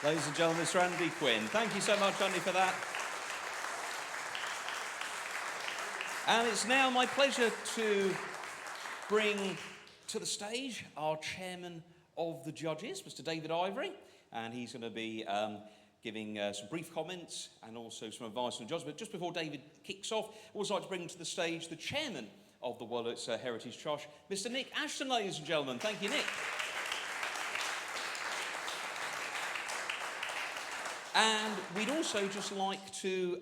S1: Ladies and gentlemen, Mr. Andy Quinn. Thank you so much, Andy, for that. And it's now my pleasure to bring to the stage our chairman of the judges, Mr. David Ivory, and he's going to be giving some brief comments and also some advice on the judges. But just before David kicks off, I'd also like to bring to the stage the chairman of the Wurlitzer Heritage Trust, Mr. Nick Ashton, ladies and gentlemen. Thank you, Nick. And we'd also just like to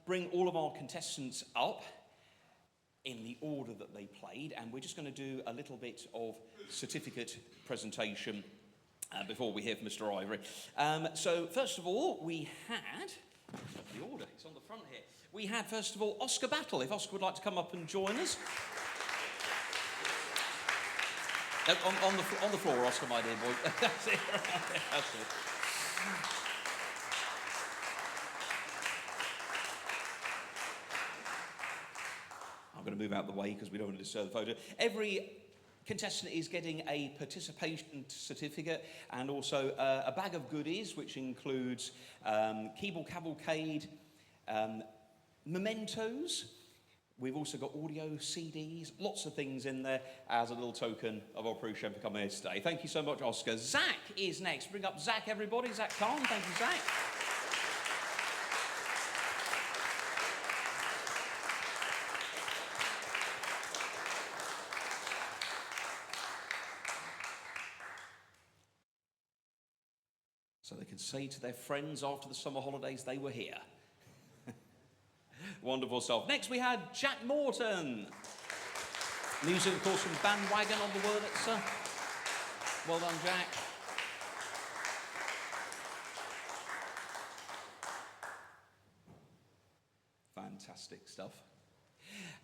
S1: bring all of our contestants up in the order that they played, and we're just going to do a little bit of certificate presentation before we hear from Mr. Ivory. So first of all, we had, the order, it's on the front here. We had, first of all, Oscar Battle, if Oscar would like to come up and join us. On the floor, Oscar, my dear boy. That's it. That's it. I'm going to move out of the way because we don't want to disturb the photo. Every contestant is getting a participation certificate and also a bag of goodies, which includes keyboard cavalcade, mementos. We've also got audio CDs, lots of things in there as a little token of our appreciation for coming here today. Thank you so much, Oscar. Zach is next. Bring up Zach, everybody. Zach Khan. Thank you, Zach. So they can say to their friends after the summer holidays they were here. Wonderful stuff. Next we had Jack Morton. Music, of course, from Bandwagon on the Wurlitzer. Well done, Jack. Fantastic stuff.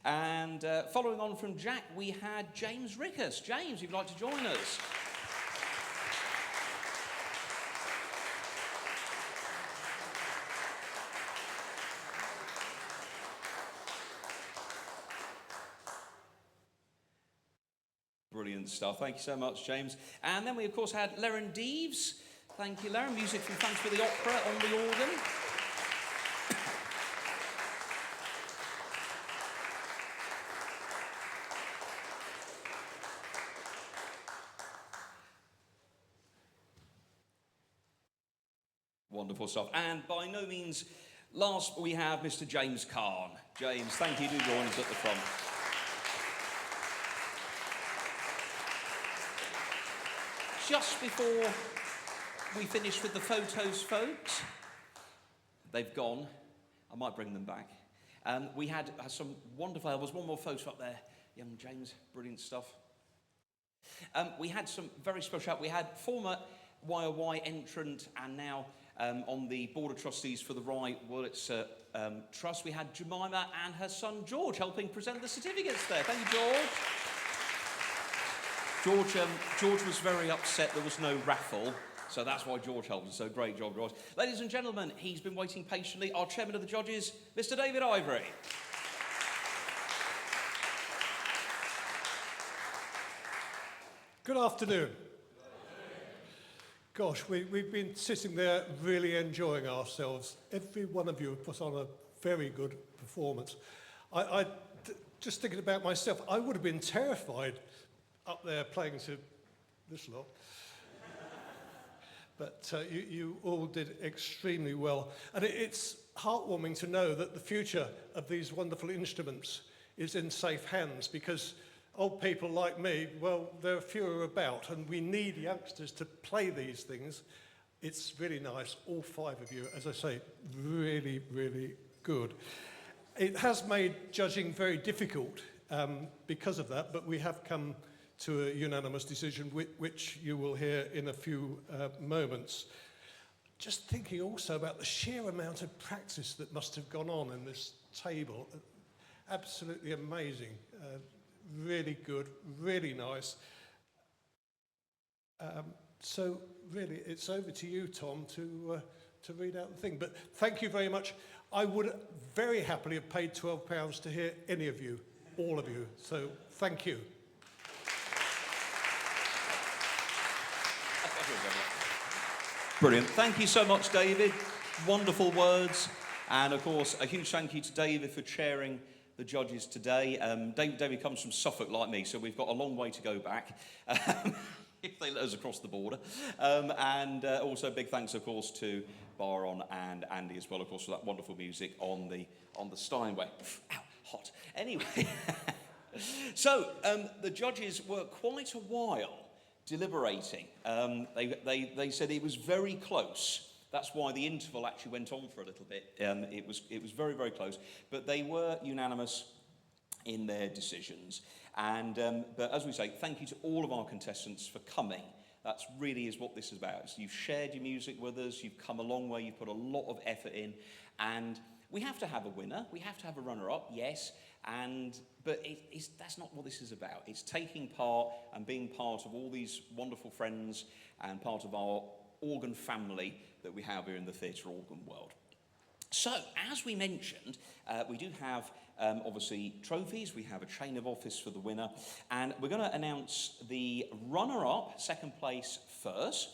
S1: And following on from Jack, we had James Ricketts. James, if you'd like to join us. Brilliant stuff. Thank you so much, James. And then we, of course, had Lerryn Deaves. Thank you, Lerryn. Music from Thanks for the Opera on the organ. Wonderful stuff. And by no means last, we have Mr. James Khan. James, thank you. Do join us at the front. Just before we finish with the photos, folks, they've gone. I might bring them back. We had some wonderful, there was one more photo up there. Young James, brilliant stuff. We had some very special, we had former YOY entrant and now on the Board of Trustees for the Wurlitzer Trust. We had Jemima and her son George helping present the certificates there. Thank you, George. George was very upset there was no raffle, so that's why George helped us. So great job, George. Ladies and gentlemen, he's been waiting patiently. Our chairman of the judges, Mr. David Ivory.
S4: Good afternoon. Gosh, we've been sitting there really enjoying ourselves. Every one of you have put on a very good performance. Just thinking about myself, I would have been terrified up there playing to this lot. But you all did extremely well. And it's heartwarming to know that the future of these wonderful instruments is in safe hands, because old people like me, well, there are fewer about, and we need youngsters to play these things. It's really nice, all five of you, as I say, really, really good. It has made judging very difficult because of that, but we have come to a unanimous decision, which you will hear in a few moments. Just thinking also about the sheer amount of practice that must have gone on in this table. Absolutely amazing. Really good, really nice. So really, it's over to you, Tom, to read out the thing. But thank you very much. I would very happily have paid £12 to hear any of you, all of you. So thank you.
S1: Brilliant. Thank you so much, David. Wonderful words. And of course, a huge thank you to David for chairing the judges today. David comes from Suffolk like me, so we've got a long way to go back. If they let us across the border. And also big thanks, of course, to Baron and Andy as well, of course, for that wonderful music on the Steinway. Ow, hot. Anyway, so the judges were quite a while deliberating. They said it was very close. That's why the interval actually went on for a little bit. It was very, very close. But they were unanimous in their decisions. And but as we say, thank you to all of our contestants for coming. That's really is what this is about. So you've shared your music with us. You've come a long way. You've put a lot of effort in. And we have to have a winner. We have to have a runner-up, yes. But that's not what this is about. It's taking part and being part of all these wonderful friends and part of our organ family that we have here in the theatre organ world. So, as we mentioned, we do have obviously trophies. We have a chain of office for the winner, and we're going to announce the runner-up, second place first,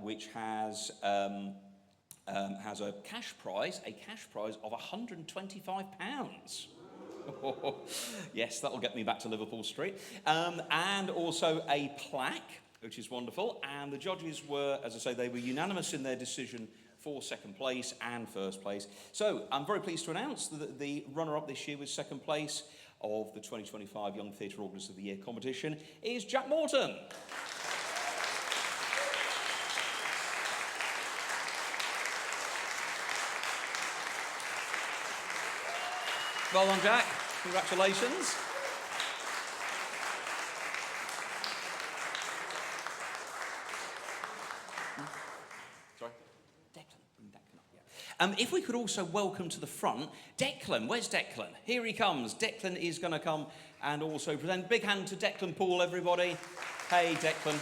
S1: which has a cash prize of £125. Yes, that'll get me back to Liverpool Street, and also a plaque, which is wonderful. And the judges were, as I say, they were unanimous in their decision for second place and first place. So I'm very pleased to announce that the runner-up this year with second place of the 2025 Young Theatre Organist of the Year competition is Jack Morton. Well done, Jack. Congratulations. Sorry. Declan. Bring Declan up, yeah. If we could also welcome to the front Declan. Where's Declan? Here he comes. Declan is going to come and also present. Big hand to Declan Poole, everybody. Hey, Declan.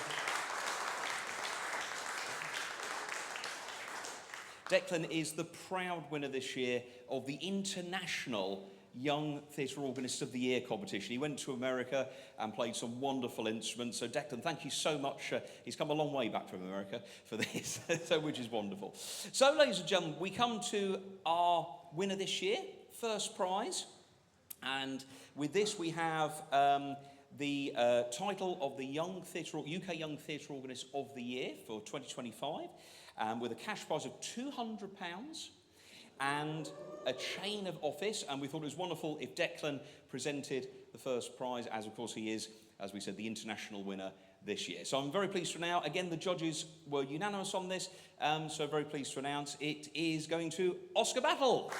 S1: Declan is the proud winner this year of the International Young Theatre Organist of the Year competition. He went to America and played some wonderful instruments. So Declan, thank you so much. He's come a long way back from America for this, so which is wonderful. So, ladies and gentlemen, we come to our winner this year, first prize. And with this, we have the title of the UK Young Theatre Organist of the Year for 2025, with a cash prize of £200 and a chain of office. And we thought it was wonderful if Declan presented the first prize, as of course he is, as we said, the international winner this year. So I'm very pleased to announce, again, the judges were unanimous on this, so very pleased to announce it is going to Oscar Battle.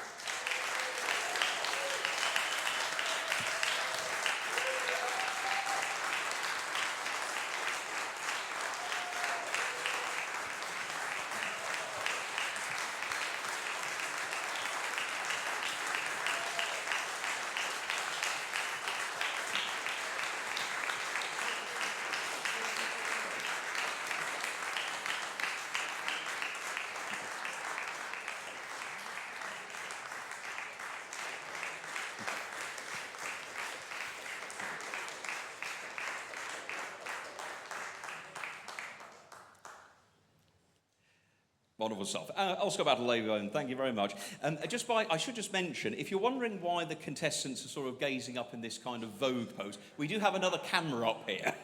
S1: Wonderful stuff. Oscar Battle, thank you very much. I should just mention, if you're wondering why the contestants are sort of gazing up in this kind of Vogue pose, we do have another camera up here.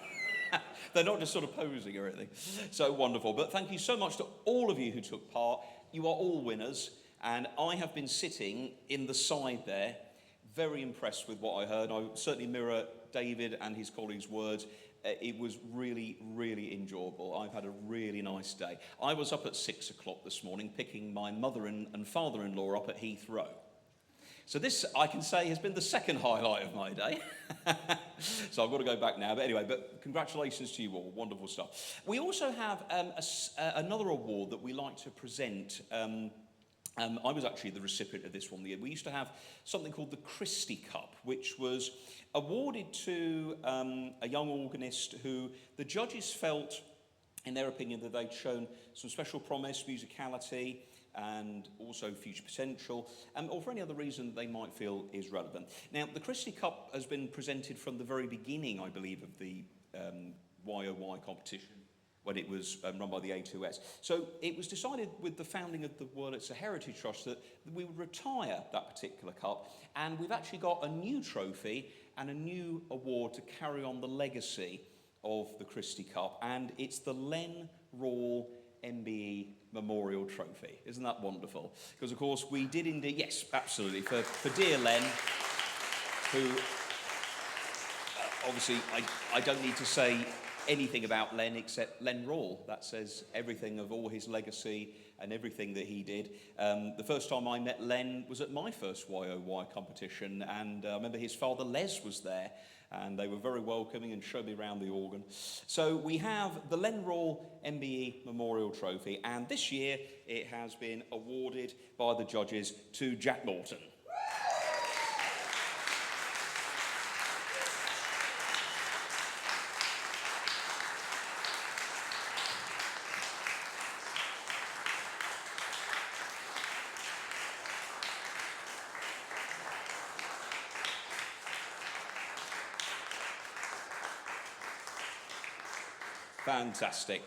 S1: They're not just sort of posing or anything. So wonderful. But thank you so much to all of you who took part. You are all winners. And I have been sitting in the side there, very impressed with what I heard. I certainly mirror David and his colleagues' words. It was really, really enjoyable. I've had a really nice day. I was up at 6 o'clock this morning picking my mother and father-in-law up at Heathrow. So this, I can say, has been the second highlight of my day. So I've got to go back now. But anyway, congratulations to you all. Wonderful stuff. We also have another award that we like to present. I was actually the recipient of this one. We used to have something called the Christie Cup, which was awarded to a young organist who the judges felt, in their opinion, that they'd shown some special promise, musicality, and also future potential, or for any other reason they might feel is relevant. Now, the Christie Cup has been presented from the very beginning, I believe, of the YOY competition. when it was run by the A2S. So it was decided with the founding of the Wurlitzer Heritage Trust that we would retire that particular cup, and we've actually got a new trophy and a new award to carry on the legacy of the Christie Cup, and it's the Len Rawle MBE Memorial Trophy. Isn't that wonderful? Because, of course, we did indeed, yes, absolutely, for dear Len, who, obviously, I don't need to say anything about Len except Len Rawle. That says everything of all his legacy and everything that he did. The first time I met Len was at my first YOY competition, and I remember his father Les was there, and they were very welcoming and showed me around the organ. So we have the Len Rawle MBE Memorial Trophy, and this year it has been awarded by the judges to Jack Morton. Fantastic.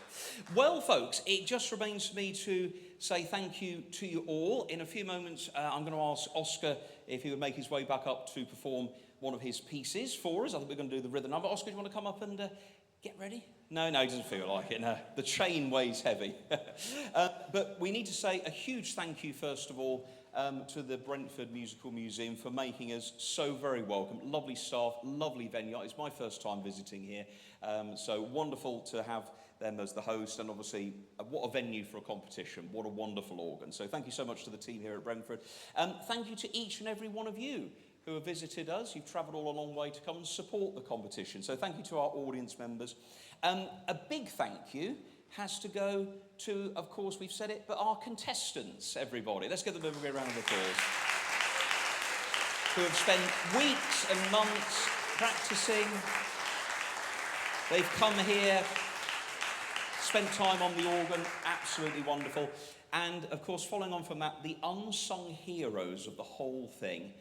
S1: Well, folks, it just remains for me to say thank you to you all. In a few moments, I'm going to ask Oscar if he would make his way back up to perform one of his pieces for us. I think we're going to do the rhythm number. Oscar, do you want to come up and get ready? No, he doesn't feel like it. No, the chain weighs heavy. But we need to say a huge thank you, first of all, to the Brentford Musical Museum for making us so very welcome. Lovely staff, lovely venue. It's my first time visiting here, so wonderful to have them as the host, and obviously what a venue for a competition. What a wonderful organ. So thank you so much to the team here at Brentford. Thank you to each and every one of you who have visited us. You've travelled all a long way to come and support the competition. So thank you to our audience members. A big thank you has to go to, of course, we've said it, but our contestants, everybody. Let's give them a big round of applause. Who have spent weeks and months practicing. They've come here, spent time on the organ, absolutely wonderful. And, of course, following on from that, the unsung heroes of the whole thing,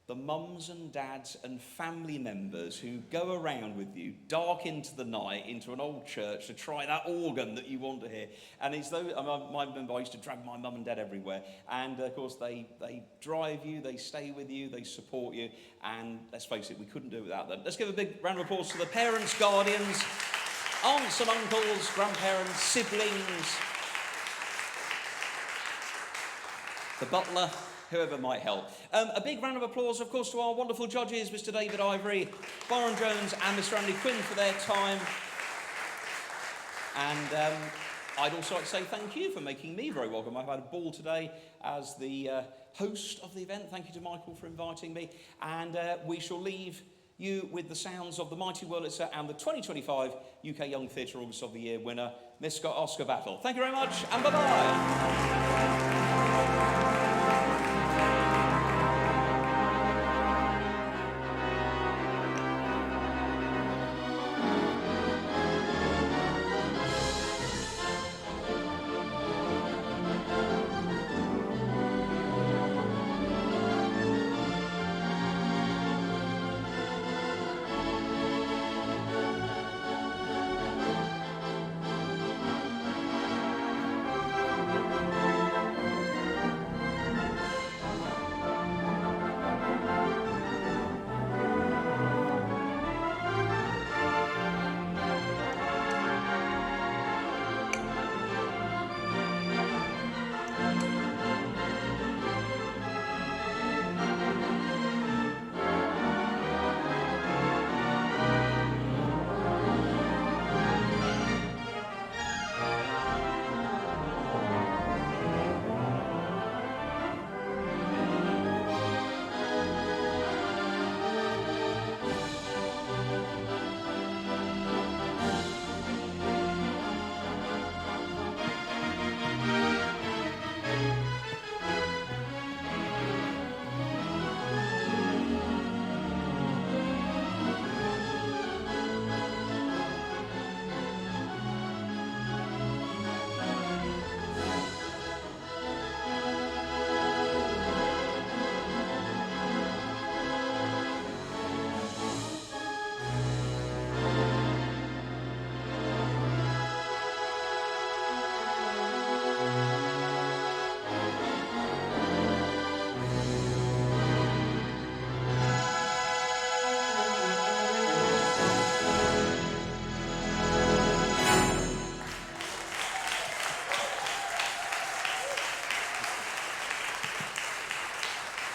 S1: the mums and dads and family members who go around with you dark into the night into an old church to try that organ that you want to hear. And it's though I remember I used to drag my mum and dad everywhere, and of course they drive you, they stay with you, they support you, and let's face it, we couldn't do it without them. Let's give a big round of applause to the parents, guardians, aunts and uncles, grandparents, siblings, the butler, whoever might help. A big round of applause, of course, to our wonderful judges, Mr. David Ivory, Byron Jones and Mr. Andy Quinn for their time. And I'd also like to say thank you for making me very welcome. I've had a ball today as the host of the event. Thank you to Michael for inviting me. And we shall leave you with the sounds of the mighty Wurlitzer and the 2025 UK Young Theatre Organist of the Year winner, Mr. Oscar Battle. Thank you very much, and bye-bye.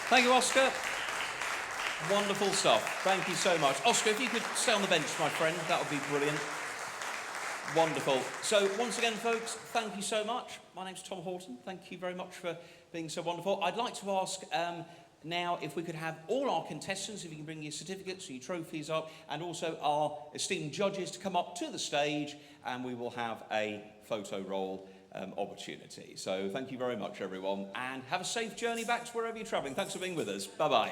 S1: Thank you, Oscar. Wonderful stuff. Thank you so much. Oscar, if you could stay on the bench, my friend, that would be brilliant. Wonderful. So, once again, folks, thank you so much. My name's Tom Horton. Thank you very much for being so wonderful. I'd like to ask now if we could have all our contestants, if you can bring your certificates and your trophies up, and also our esteemed judges to come up to the stage, and we will have a photo roll opportunity. So, thank you very much, everyone, and have a safe journey back to wherever you're travelling. Thanks for being with us. Bye-bye.